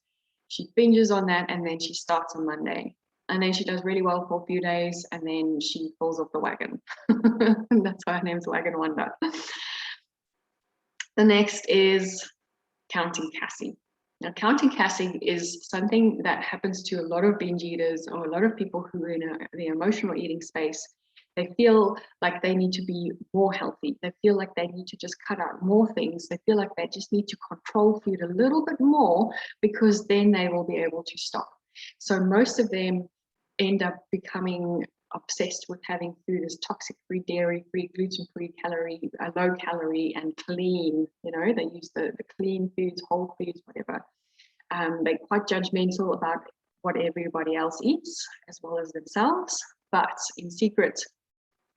She binges on that, and then she starts on Monday. And then she does really well for a few days, and then she falls off the wagon. That's why her name's Wagon Wanda. The next is Counting Cassie. Now, counting Cassie is something that happens to a lot of binge eaters or a lot of people who are in the emotional eating space. They feel like they need to be more healthy. They feel like they need to just cut out more things. They feel like they just need to control food a little bit more, because then they will be able to stop. So most of them end up becoming obsessed with having food as toxic-free, dairy-free, gluten-free, low calorie, and clean. They use the clean foods, whole foods, whatever. They're quite judgmental about what everybody else eats, as well as themselves. But in secret,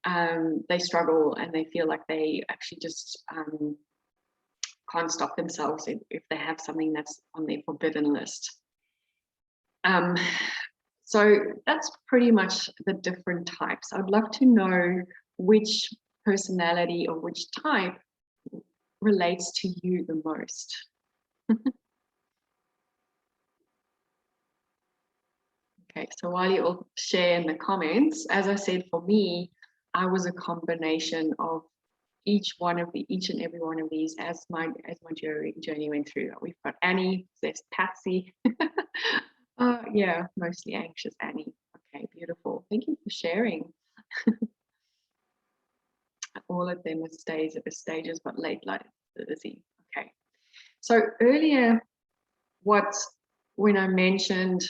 they struggle, and they feel like they actually just can't stop themselves if they have something that's on their forbidden list. So that's pretty much the different types. I'd love to know which personality or which type relates to you the most. Okay, so while you all share in the comments, as I said, for me, I was a combination of each and every one of these as my journey went through. We've got Annie, there's Patsy. Yeah, mostly Anxious Annie. Okay, beautiful. Thank you for sharing. All of them at stages, but late Lizzie. Okay. So earlier, when I mentioned,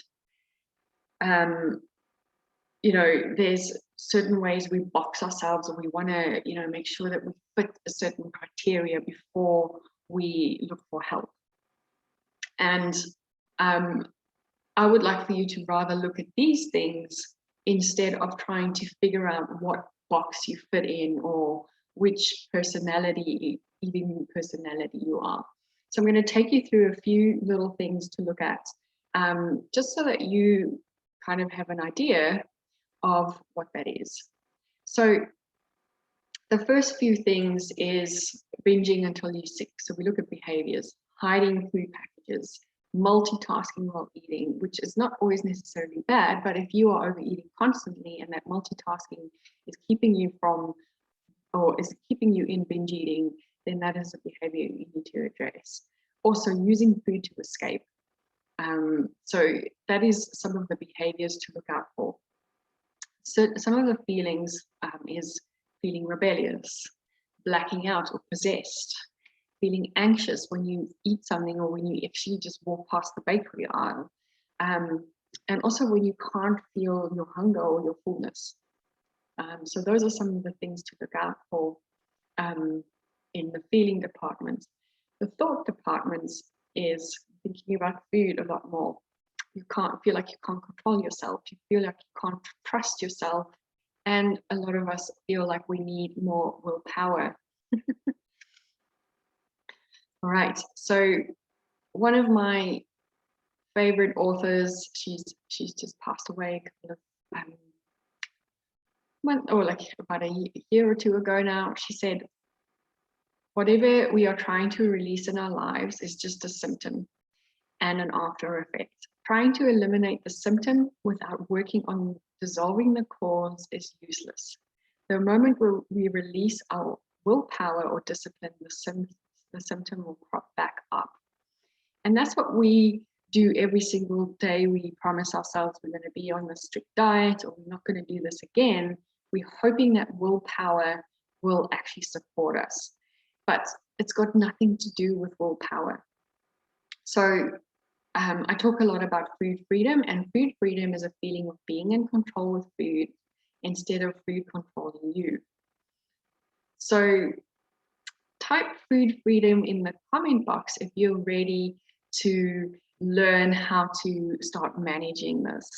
there's certain ways we box ourselves, or we want to, make sure that we fit a certain criteria before we look for help. And I would like for you to rather look at these things instead of trying to figure out what box you fit in or which eating personality you are. So I'm going to take you through a few little things to look at, just so that you kind of have an idea of what that is. So the first few things is binging until you're sick. So we look at behaviors, hiding food packages, multitasking while eating, which is not always necessarily bad, but if you are overeating constantly and that multitasking is keeping you from, or is keeping you in binge eating, then that is a behavior you need to address. Also, using food to escape. So that is some of the behaviors to look out for. So some of the feelings is feeling rebellious, blacking out or possessed, feeling anxious when you eat something or when you actually just walk past the bakery aisle, and also when you can't feel your hunger or your fullness. So those are some of the things to look out for in the feeling department. The thought departments is thinking about food a lot more. You can't feel like you can't control yourself. You feel like you can't trust yourself. And a lot of us feel like we need more willpower. All right. So one of my favorite authors, she's just passed away a couple of like about a year or two ago now. She said, whatever we are trying to release in our lives is just a symptom and an after effect. Trying to eliminate the symptom without working on dissolving the cause is useless. The moment we release our willpower or discipline, the symptom will crop back up. And that's what we do every single day. We promise ourselves we're going to be on the strict diet or we're not going to do this again. We're hoping that willpower will actually support us. But it's got nothing to do with willpower. So I talk a lot about food freedom, and food freedom is a feeling of being in control with food instead of food controlling you. So type food freedom in the comment box if you're ready to learn how to start managing this.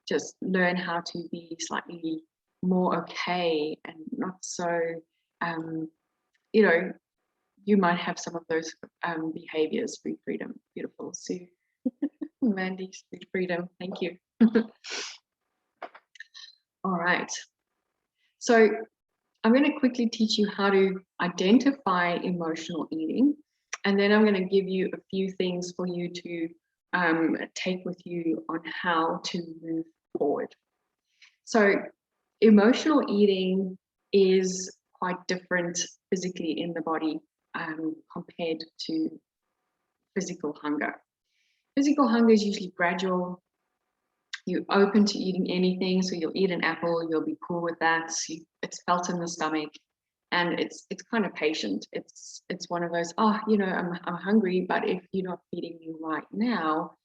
Just learn how to be slightly more okay and not so, you might have some of those behaviors. Food freedom, beautiful. Sue. Mandy's food freedom, thank you. All right. So I'm going to quickly teach you how to identify emotional eating, and then I'm going to give you a few things for you to take with you on how to move forward. So emotional eating is quite different physically in the body compared to physical hunger. Physical hunger is usually gradual. You're open to eating anything, so you'll eat an apple, you'll be cool with that. It's felt in the stomach, and it's kind of patient. It's one of those, I'm hungry, but if you're not feeding me right now,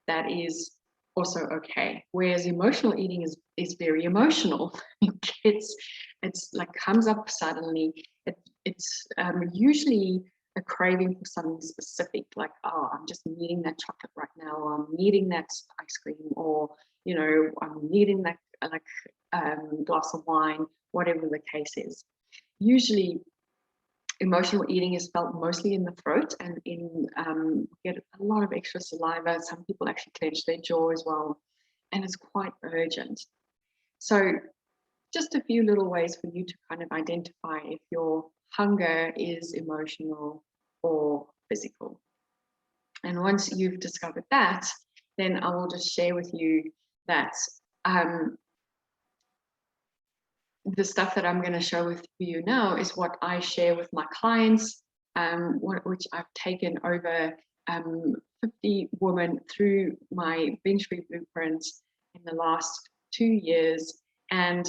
that is also okay. Whereas emotional eating is very emotional. It's like comes up suddenly. It's usually a craving for something specific, like, oh, I'm just needing that chocolate right now, or I'm needing that ice cream, or I'm needing that glass of wine, whatever the case is. Usually emotional eating is felt mostly in the throat and in get a lot of extra saliva. Some people actually clench their jaw as well, and it's quite urgent. So just a few little ways for you to kind of identify if your hunger is emotional or physical. And once you've discovered that, then I will just share with you that the stuff that I'm going to show with you now is what I share with my clients, which I've taken over 50 women through my binge-free blueprints in the last 2 years, and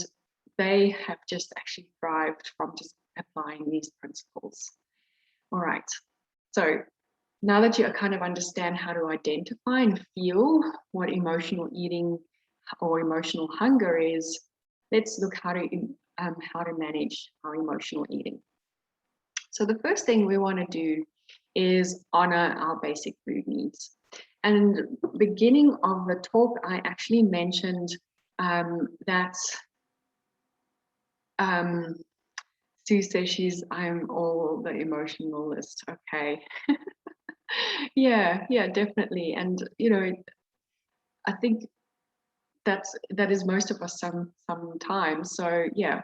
they have just actually thrived from just applying these principles. All right, so now that you kind of understand how to identify and feel what emotional eating or emotional hunger is, let's look how to manage our emotional eating. So the first thing we want to do is honor our basic food needs. And beginning of the talk, I actually mentioned that Sue says I'm all the emotionalist. Okay. Yeah, definitely. And I think that is most of us sometimes. So yeah,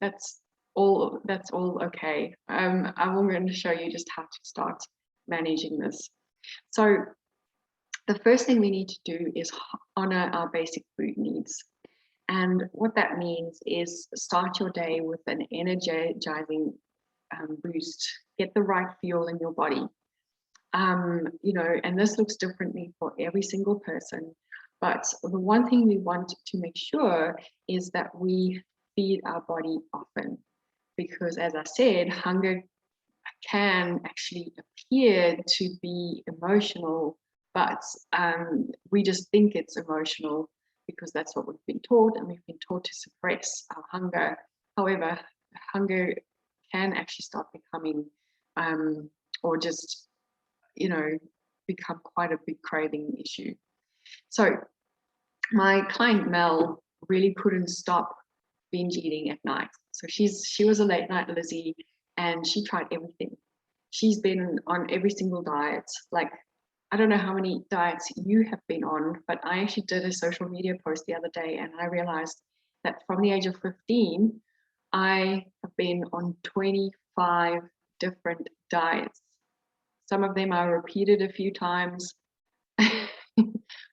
that's all okay. I'm going to show you just how to start managing this. So the first thing we need to do is honor our basic food needs. And what that means is start your day with an energizing boost. Get the right fuel in your body. And this looks differently for every single person. But the one thing we want to make sure is that we feed our body often. Because as I said, hunger can actually appear to be emotional, but we just think it's emotional because that's what we've been taught, and we've been taught to suppress our hunger. However, hunger can actually start becoming or just become quite a big craving issue. So my client Mel really couldn't stop binge eating at night. So she was a late night Lizzie, and she tried everything. She's been on every single diet. Like, I don't know how many diets you have been on, but I actually did a social media post the other day, and I realized that from the age of 15, I have been on 25 different diets. Some of them I repeated a few times.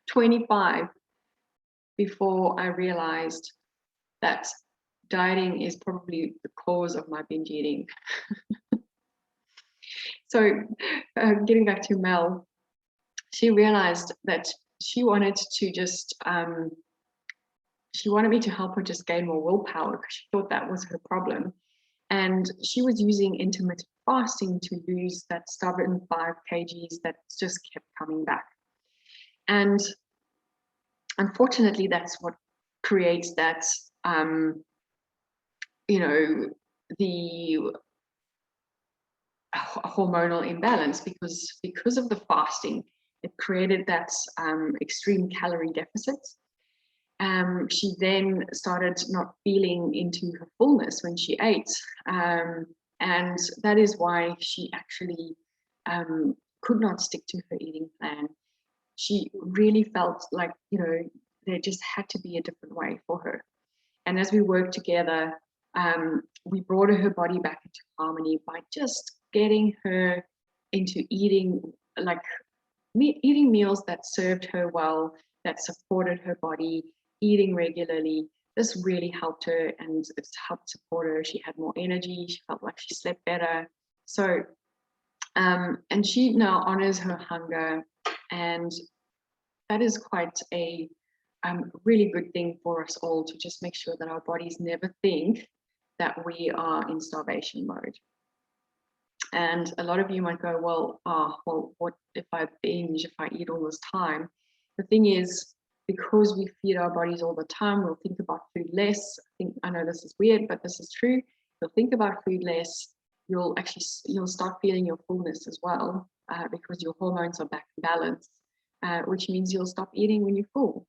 25 before I realized that dieting is probably the cause of my binge eating. So getting back to Mel, she realized that she wanted to just, she wanted me to help her just gain more willpower because she thought that was her problem. And she was using intermittent fasting to lose that stubborn 5 kgs that just kept coming back. And unfortunately, that's what creates that, the hormonal imbalance, because of the fasting, it created that extreme calorie deficit. She then started not feeling into her fullness when she ate, and that is why she actually could not stick to her eating plan. She really felt like there just had to be a different way for her. And as we worked together, we brought her body back into harmony by just getting her into eating meals that served her well, that supported her body, eating regularly. This really helped her, and it's helped support her. She had more energy. She felt like she slept better. So, and she now honors her hunger, and that is quite a really good thing for us all, to just make sure that our bodies never think that we are in starvation mode. And a lot of you might go, well, what if I binge, if I eat all this time? The thing is, because we feed our bodies all the time, we'll think about food less. I know this is weird, but this is true. You'll think about food less. You'll start feeling your fullness as well, because your hormones are back in balance, which means you'll stop eating when you're full.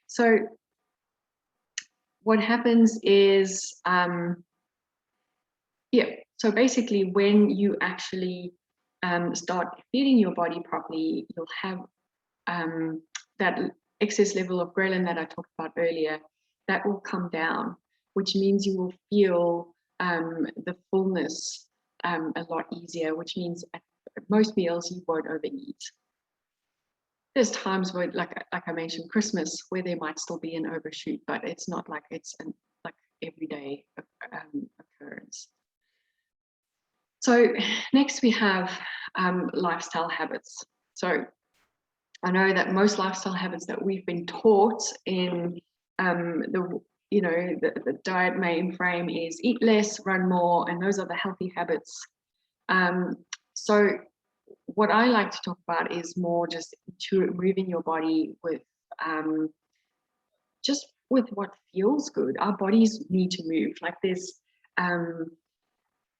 So what happens is, so basically when you actually start feeding your body properly, you'll have that excess level of ghrelin that I talked about earlier, that will come down, which means you will feel the fullness a lot easier, which means at most meals you won't overeat. There's times where, like I mentioned, Christmas, where there might still be an overshoot, but it's not like it's an everyday occurrence. So next we have lifestyle habits. So I know that most lifestyle habits that we've been taught in the diet mainframe is eat less, run more, and those are the healthy habits. So what I like to talk about is more just moving your body with just with what feels good. Our bodies need to move. Like this,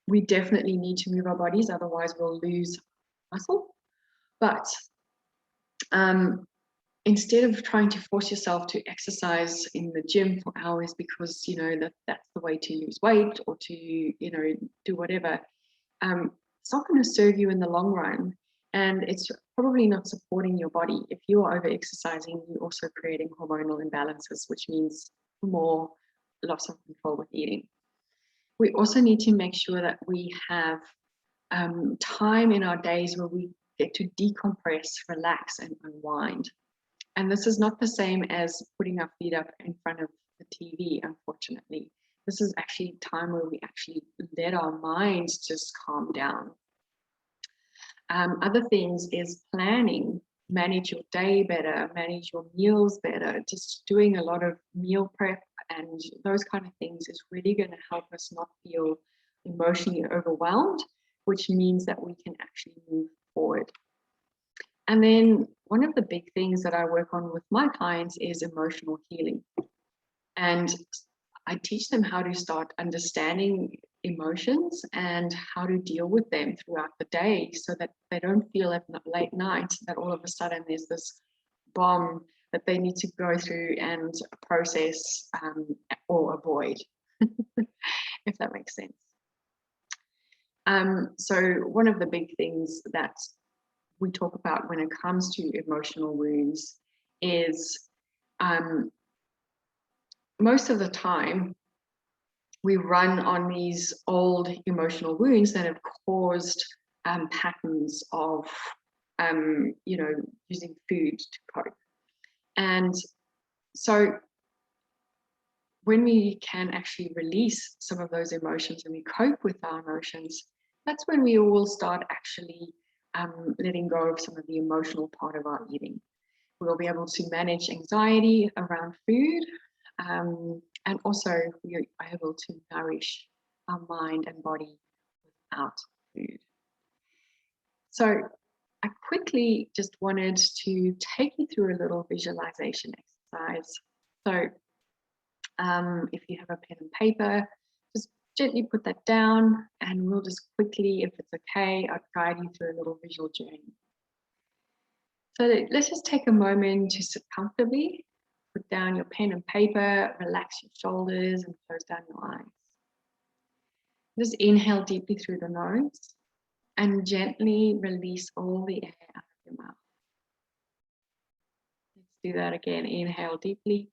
we definitely need to move our bodies, otherwise we'll lose muscle. But Um, Instead of trying to force yourself to exercise in the gym for hours because you know that's the way to lose weight or to do whatever, it's not going to serve you in the long run, and it's probably not supporting your body. If you are over exercising, you're also creating hormonal imbalances, which means more loss of control with eating. We also need to make sure that we have time in our days where we get to decompress, relax, and unwind. And this is not the same as putting our feet up in front of the TV, unfortunately. This is actually time where we actually let our minds just calm down. Other things is planning, manage your day better, manage your meals better, just doing a lot of meal prep and those kind of things is really going to help us not feel emotionally overwhelmed, which means that we can actually move forward. And then one of the big things that I work on with my clients is emotional healing. And I teach them how to start understanding emotions and how to deal with them throughout the day so that they don't feel at late night that all of a sudden there's this bomb that they need to go through and process or avoid, if that makes sense. So one of the big things that we talk about when it comes to emotional wounds is most of the time we run on these old emotional wounds that have caused patterns of using food to cope. And so when we can actually release some of those emotions and we cope with our emotions, that's when we will start actually letting go of some of the emotional part of our eating. We'll be able to manage anxiety around food, and also we are able to nourish our mind and body without food. So I quickly just wanted to take you through a little visualization exercise. So if you have a pen and paper, just gently put that down and we'll just quickly, if it's okay, I'll guide you through a little visual journey. So let's just take a moment to sit comfortably, put down your pen and paper, relax your shoulders and close down your eyes. Just inhale deeply through the nose and gently release all the air out of your mouth. Let's do that again. Inhale deeply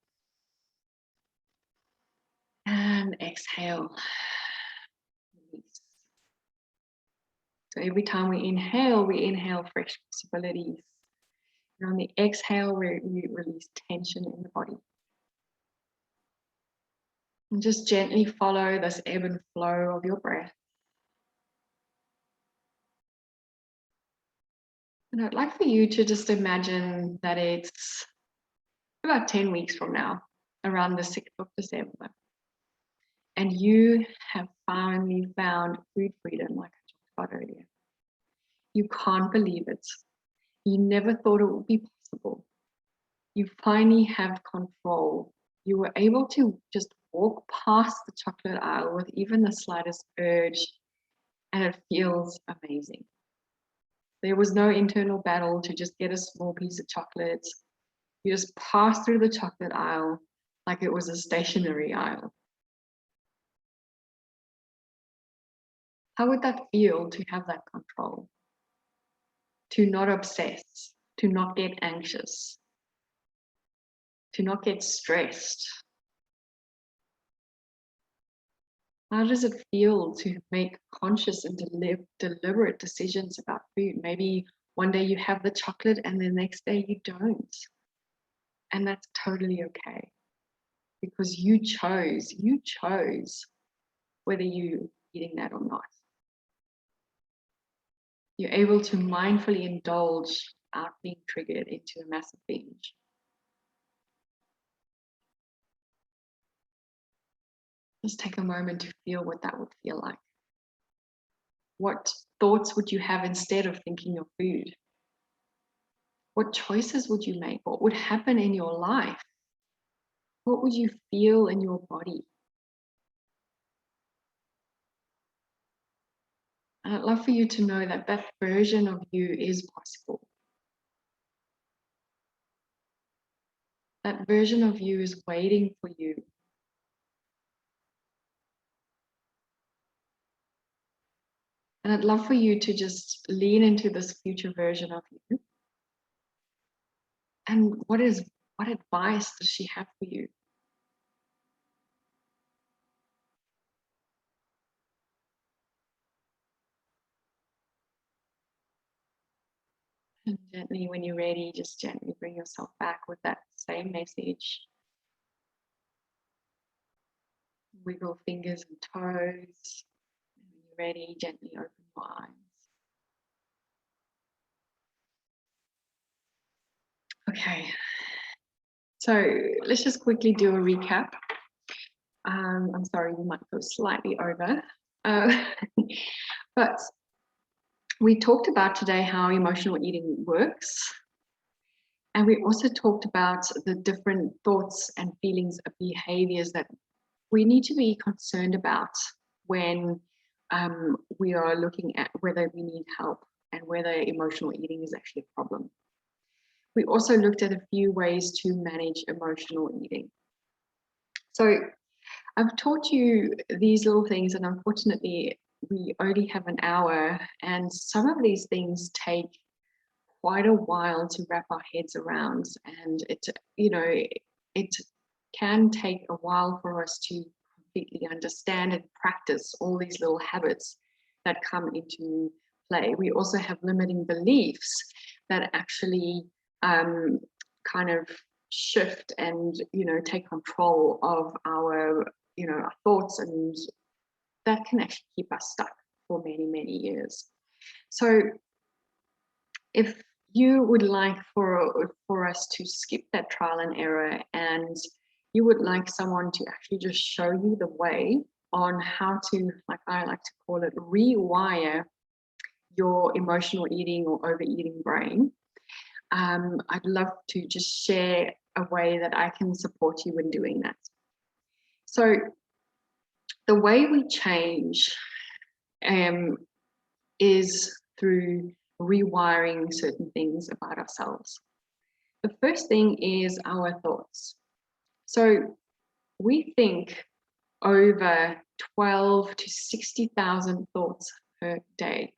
and exhale. Release. So every time we inhale fresh possibilities. And on the exhale, we release tension in the body. And just gently follow this ebb and flow of your breath. And I'd like for you to just imagine that it's about 10 weeks from now, around the 6th of December. And you have finally found food freedom, like I talked about earlier. You can't believe it. You never thought it would be possible. You finally have control. You were able to just walk past the chocolate aisle with even the slightest urge, and it feels amazing. There was no internal battle to just get a small piece of chocolate. You just pass through the chocolate aisle like it was a stationary aisle. How would that feel to have that control? To not obsess, to not get anxious, to not get stressed. How does it feel to make conscious and deliberate decisions about food? Maybe one day you have the chocolate and the next day you don't. And that's totally okay. Because you chose whether you're eating that or not. You're able to mindfully indulge without being triggered into a massive binge. Just take a moment to feel what that would feel like. What thoughts would you have instead of thinking of food? What choices would you make? What would happen in your life? What would you feel in your body? And I'd love for you to know that that version of you is possible. That version of you is waiting for you. And I'd love for you to just lean into this future version of you. And what advice does she have for you? And gently, when you're ready, just gently bring yourself back with that same message. Wiggle fingers and toes. And when you're ready, gently open your eyes. Okay, so let's just quickly do a recap. I'm sorry, we might go slightly over. But we talked about today how emotional eating works. And we also talked about the different thoughts and feelings of behaviors that we need to be concerned about when we are looking at whether we need help and whether emotional eating is actually a problem. We also looked at a few ways to manage emotional eating. So I've taught you these little things, and unfortunately, we only have an hour, and some of these things take quite a while to wrap our heads around, and it can take a while for us to completely understand and practice all these little habits that come into play. We also have limiting beliefs that actually kind of shift and take control of our our thoughts, and that can actually keep us stuck for many years. So if you would like for us to skip that trial and error, and you would like someone to actually just show you the way on how to, like I like to call it, rewire your emotional eating or overeating brain, I'd love to just share a way that I can support you in doing that. So the way we change is through rewiring certain things about ourselves. The first thing is our thoughts. So we think over 12 to 60,000 thoughts per day.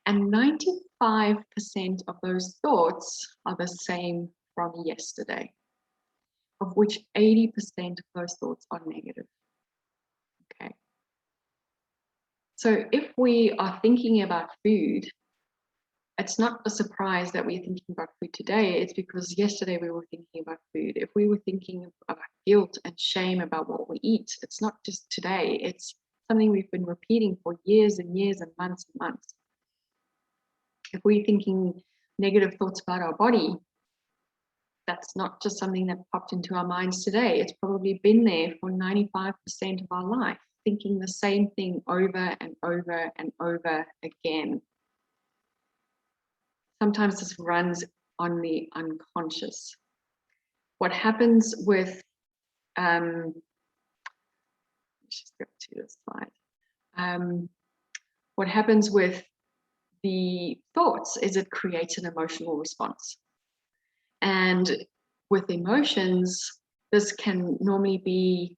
And 95% of those thoughts are the same from yesterday, of which 80% of those thoughts are negative. Okay. So if we are thinking about food, it's not a surprise that we're thinking about food today. It's because yesterday we were thinking about food. If we were thinking about guilt and shame about what we eat, it's not just today. It's something we've been repeating for years and years and months and months. If we're thinking negative thoughts about our body, that's not just something that popped into our minds today. It's probably been there for 95% of our life, thinking the same thing over and over and over again. Sometimes this runs on the unconscious. What happens with, let's just go to this slide. What happens with the thoughts is it creates an emotional response. And with emotions, this can normally be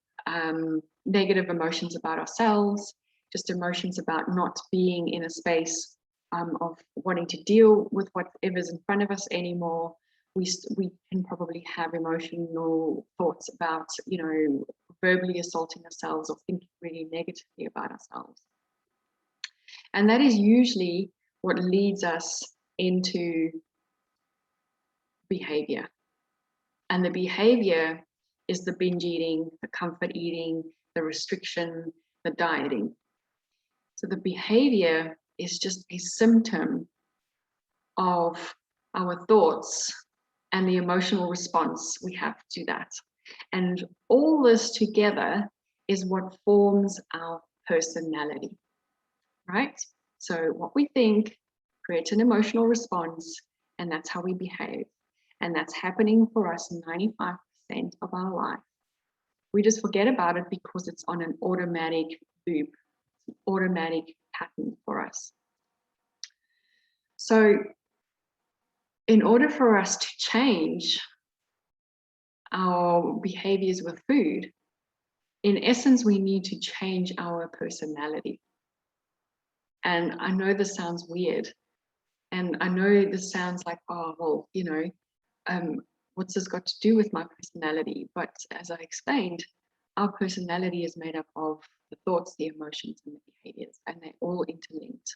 negative emotions about ourselves, just emotions about not being in a space of wanting to deal with whatever's in front of us anymore. We can probably have emotional thoughts about, verbally assaulting ourselves or thinking really negatively about ourselves. And that is usually what leads us into behavior. And the behavior is the binge eating, the comfort eating, the restriction, the dieting. So the behavior is just a symptom of our thoughts and the emotional response we have to that. And all this together is what forms our personality, right? So what we think creates an emotional response, and that's how we behave. And that's happening for us 95% of our life. We just forget about it because it's on an automatic loop, automatic pattern for us. So in order for us to change our behaviors with food, in essence, we need to change our personality. And I know this sounds weird. And I know this sounds like, oh, well, you know, what's this got to do with my personality? But as I explained, our personality is made up of the thoughts, the emotions, and the behaviors, and they're all interlinked.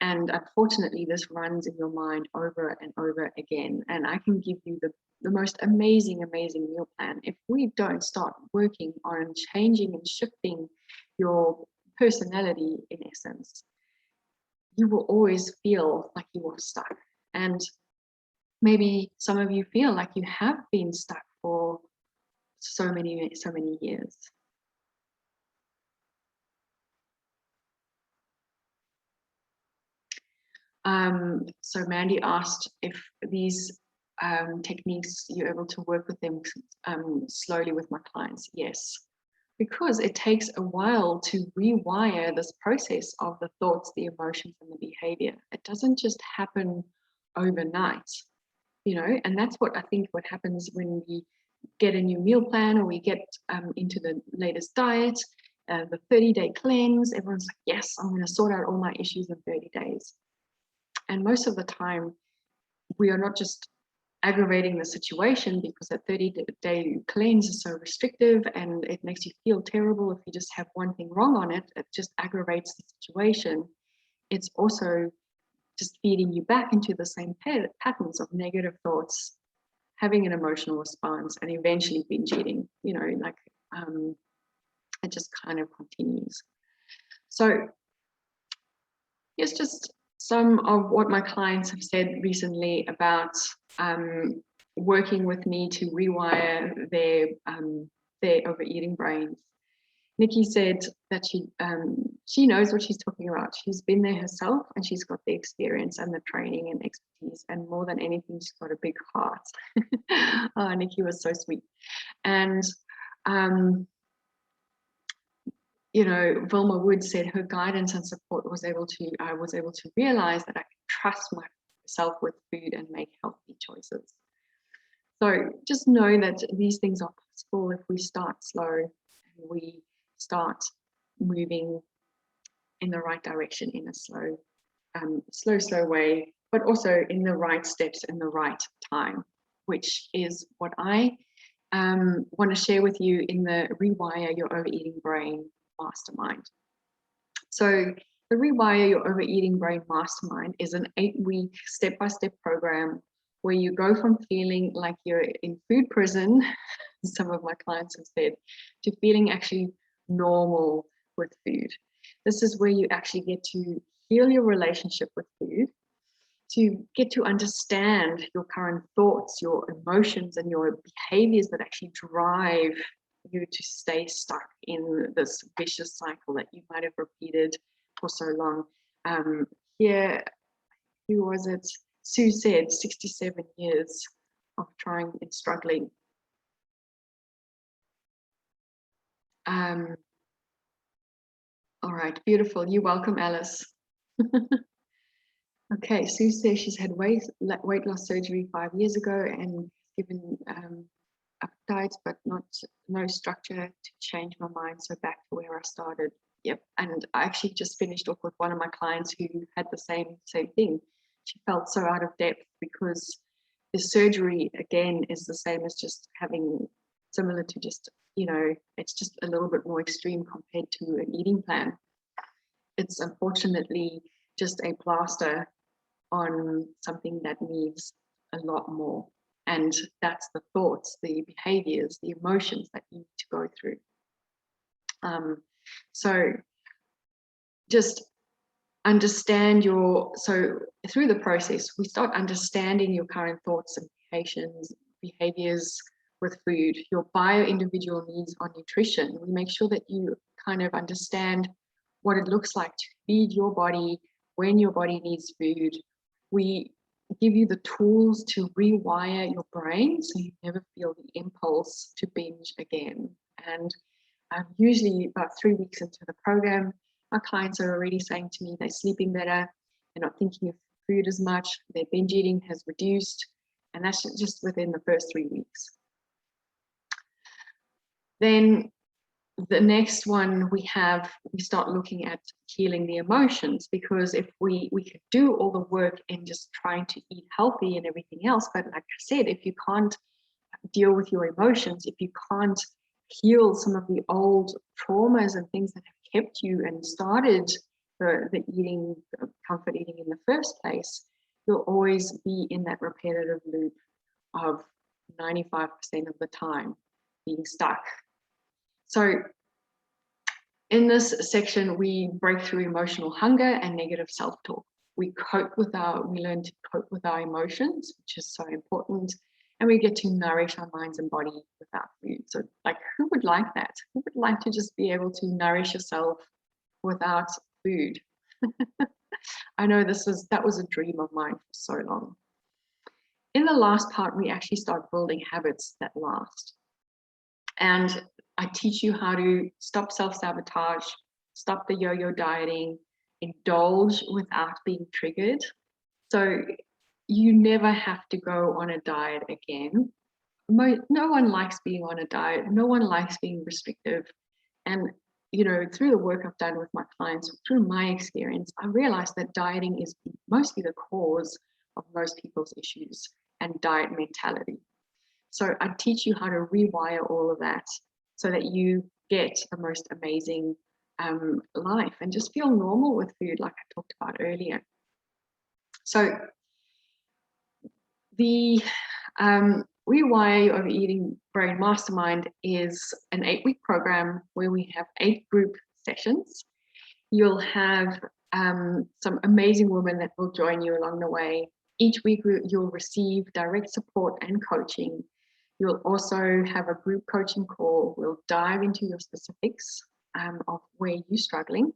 And unfortunately, this runs in your mind over and over again. And I can give you the most amazing, amazing meal plan. If we don't start working on changing and shifting your personality, in essence, you will always feel like you are stuck. And maybe some of you feel like you have been stuck for so many years. So Mandy asked if these techniques, you're able to work with them slowly with my clients. Yes, because it takes a while to rewire this process of the thoughts, the emotions, and the behavior. It doesn't just happen overnight, you know, and that's what I think what happens when we get a new meal plan or we get into the latest diet, the 30-day cleanse. Everyone's like, yes, I'm going to sort out all my issues in 30 days. And most of the time, we are not just aggravating the situation because that 30-day cleanse is so restrictive and it makes you feel terrible if you just have one thing wrong on it. It just aggravates the situation. It's also just feeding you back into the same patterns of negative thoughts, having an emotional response, and eventually binge eating. You know, like it just kind of continues. So here's just some of what my clients have said recently about working with me to rewire their overeating brains. Nikki said that she knows what she's talking about. She's been there herself and she's got the experience and the training and expertise, and more than anything, she's got a big heart. Oh, Nikki was so sweet. And you know, Vilma Wood said her guidance and support I was able to realize that I could trust myself with food and make healthy choices. So just know that these things are possible if we start slow and we start moving in the right direction in a slow way, but also in the right steps in the right time, which is what I want to share with you in the Rewire Your Overeating Brain Mastermind. So the Rewire Your Overeating Brain Mastermind is an 8-week step-by-step program where you go from feeling like you're in food prison, some of my clients have said, to feeling actually normal with food. This is where you actually get to heal your relationship with food, to get to understand your current thoughts, your emotions, and your behaviors that actually drive you to stay stuck in this vicious cycle that you might have repeated for so long. Here, who was it? Sue said 67 years of trying and struggling. All right, beautiful. You're welcome, Alice. Okay, Sue says she's had weight loss surgery 5 years ago and given up diets, but no structure to change my mind. So back to where I started. Yep, and I actually just finished off with one of my clients who had the same thing. She felt so out of depth because the surgery again is the same as just having similar to just, you know, it's just a little bit more extreme compared to an eating plan. It's unfortunately just a plaster on something that needs a lot more. And that's the thoughts, the behaviors, the emotions that you need to go through. So just understand so through the process, we start understanding your current thoughts and behaviors with food, your bio-individual needs on nutrition. We make sure that you kind of understand what it looks like to feed your body when your body needs food. We give you the tools to rewire your brain so you never feel the impulse to binge again. And usually about 3 weeks into the program, my clients are already saying to me they're sleeping better, they're not thinking of food as much, their binge eating has reduced, and that's just within the first 3 weeks. Then the next one we start looking at healing the emotions, because if we could do all the work in just trying to eat healthy and everything else, but like I said, if you can't deal with your emotions, if you can't heal some of the old traumas and things that have kept you and started the eating, comfort eating in the first place, you'll always be in that repetitive loop of 95% of the time being stuck. So in this section, we break through emotional hunger and negative self-talk. We learn to cope with our emotions, which is so important. And we get to nourish our minds and body without food. So like, who would like that? Who would like to just be able to nourish yourself without food? I know that was a dream of mine for so long. In the last part, we actually start building habits that last. And I teach you how to stop self-sabotage, stop the yo-yo dieting, indulge without being triggered. So you never have to go on a diet again. No one likes being on a diet. No one likes being restrictive. And, you know, through the work I've done with my clients, through my experience, I realized that dieting is mostly the cause of most people's issues and diet mentality. So I teach you how to rewire all of that so that you get the most amazing life and just feel normal with food, like I talked about earlier. So the Rewire Your Overeating Brain Mastermind is an 8-week program where we have 8 group sessions. You'll have some amazing women that will join you along the way. Each week you'll receive direct support and coaching. You'll also have a group coaching call. We'll dive into your specifics of where you're struggling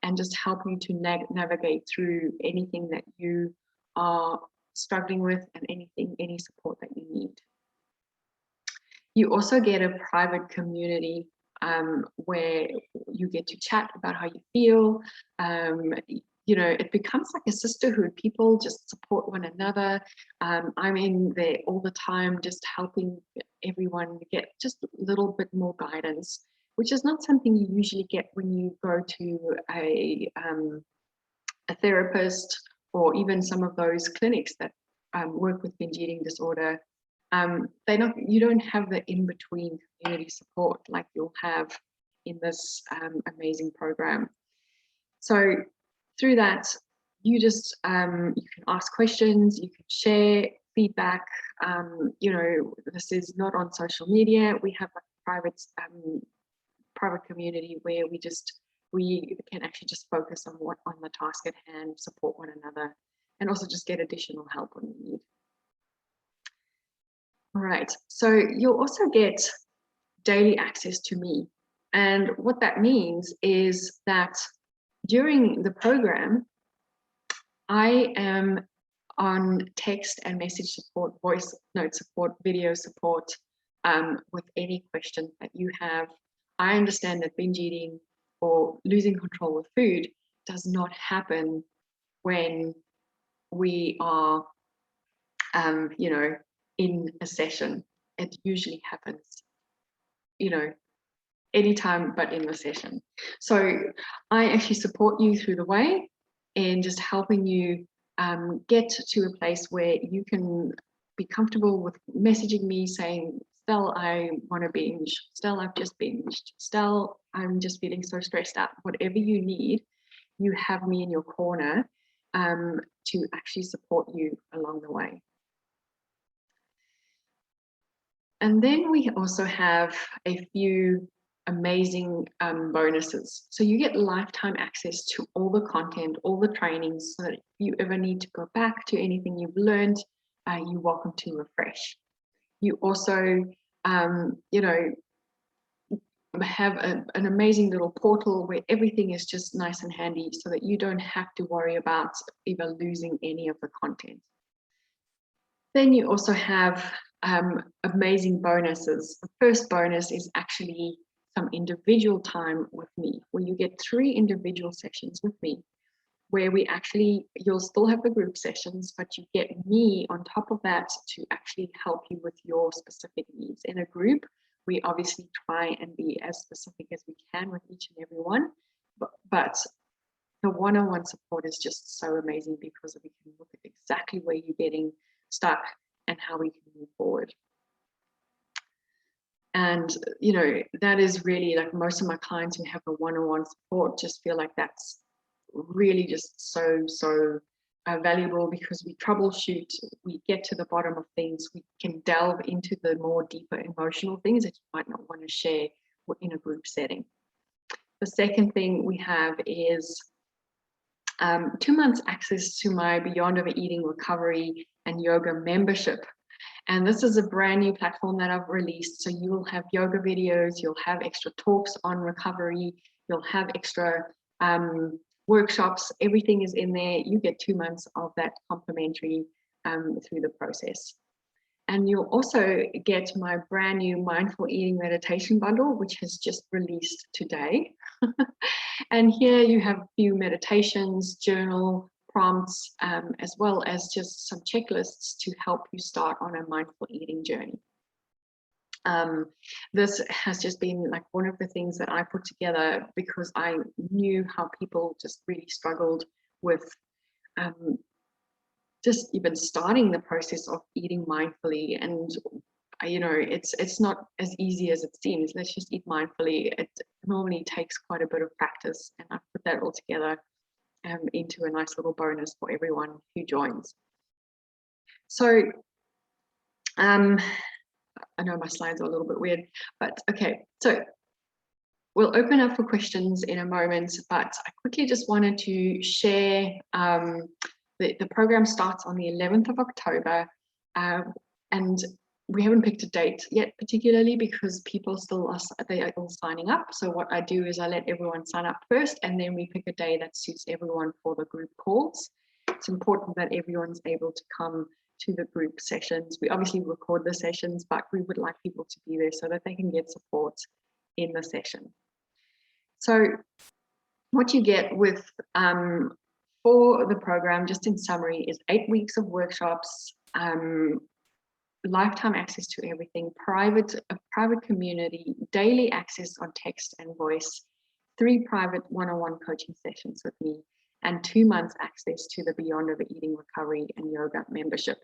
and just help you to navigate through anything that you are struggling with and any support that you need. You also get a private community where you get to chat about how you feel. You know, it becomes like a sisterhood. People just support one another. I'm in there all the time, just helping everyone get just a little bit more guidance, which is not something you usually get when you go to a therapist or even some of those clinics that work with binge eating disorder. You don't have the in-between community support like you'll have in this amazing program. So through that, you just you can ask questions, you can share feedback. You know, this is not on social media. We have a private community where we can actually just focus on the task at hand, support one another, and also just get additional help when we need. All right, so you'll also get daily access to me. And what that means is that during the program, I am on text and message support, voice note support, video support with any question that you have. I understand that binge eating or losing control of food does not happen when we are, you know, in a session. It usually happens, you know, anytime but in the session. So I actually support you through the way and just helping you get to a place where you can be comfortable with messaging me saying, Stel, I want to binge. Stel, I've just binged. Stel, I'm just feeling so stressed out. Whatever you need, you have me in your corner to actually support you along the way. And then we also have a few amazing bonuses. So you get lifetime access to all the content, all the trainings, so that if you ever need to go back to anything you've learned, you're welcome to refresh. You also, you know, have an amazing little portal where everything is just nice and handy so that you don't have to worry about either losing any of the content. Then you also have amazing bonuses. The first bonus is actually some individual time with me, where you get 3 individual sessions with me, where you'll still have the group sessions, but you get me on top of that to actually help you with your specific needs. In a group, We obviously try and be as specific as we can with each and every one, but the one-on-one support is just so amazing because we can look at exactly where you're getting stuck and how we can move forward. And, you know, that is really like most of my clients who have the one-on-one support just feel like that's really just so valuable, because we troubleshoot, we get to the bottom of things, we can delve into the more deeper emotional things that you might not want to share in a group setting. The second thing we have is 2 months access to my Beyond Overeating Recovery and Yoga membership. And this is a brand new platform that I've released. So you will have yoga videos, you'll have extra talks on recovery, you'll have extra workshops, everything is in there. You get 2 months of that complimentary through the process. And you'll also get my brand new mindful eating meditation bundle, which has just released today. And here you have a few meditations, journal prompts, as well as just some checklists to help you start on a mindful eating journey. This has just been like one of the things that I put together because I knew how people just really struggled with just even starting the process of eating mindfully. And you know, it's not as easy as it seems. Let's just eat mindfully. It normally takes quite a bit of practice, and I put that all together into a nice little bonus for everyone who joins. So I know my slides are a little bit weird, but okay, so we'll open up for questions in a moment, but I quickly just wanted to share the program starts on the 11th of October, and we haven't picked a date yet particularly because people still they are all signing up. So what I do is I let everyone sign up first, and then we pick a day that suits everyone for the group calls. It's important that everyone's able to come to the group sessions. We obviously record the sessions, but we would like people to be there so that they can get support in the session. So what you get with for the program, just in summary, is 8 weeks of workshops, lifetime access to everything, a private community, daily access on text and voice, 3 private one-on-one coaching sessions with me, and 2 months access to the Beyond Overeating Recovery and Yoga membership.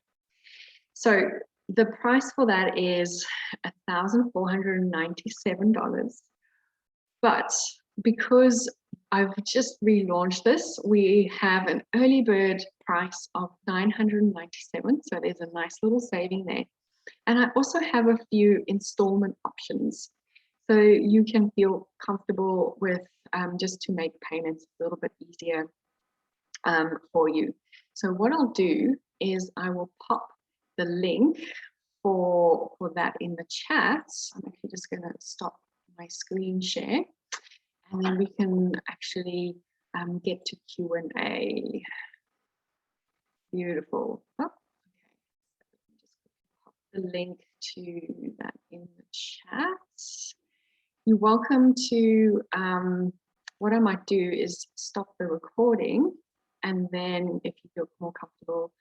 So the price for that is $1,497, but because I've just relaunched this, we have an early bird price of $997, so there's a nice little saving there. And I also have a few installment options, so you can feel comfortable with just to make payments a little bit easier for you. So what I'll do is I will pop the link for that in the chat. I'm actually just going to stop my screen share, and then we can actually get to Q&A. Beautiful. Oh, okay. Just pop the link to that in the chat. You're welcome to, what I might do is stop the recording, and then if you feel more comfortable,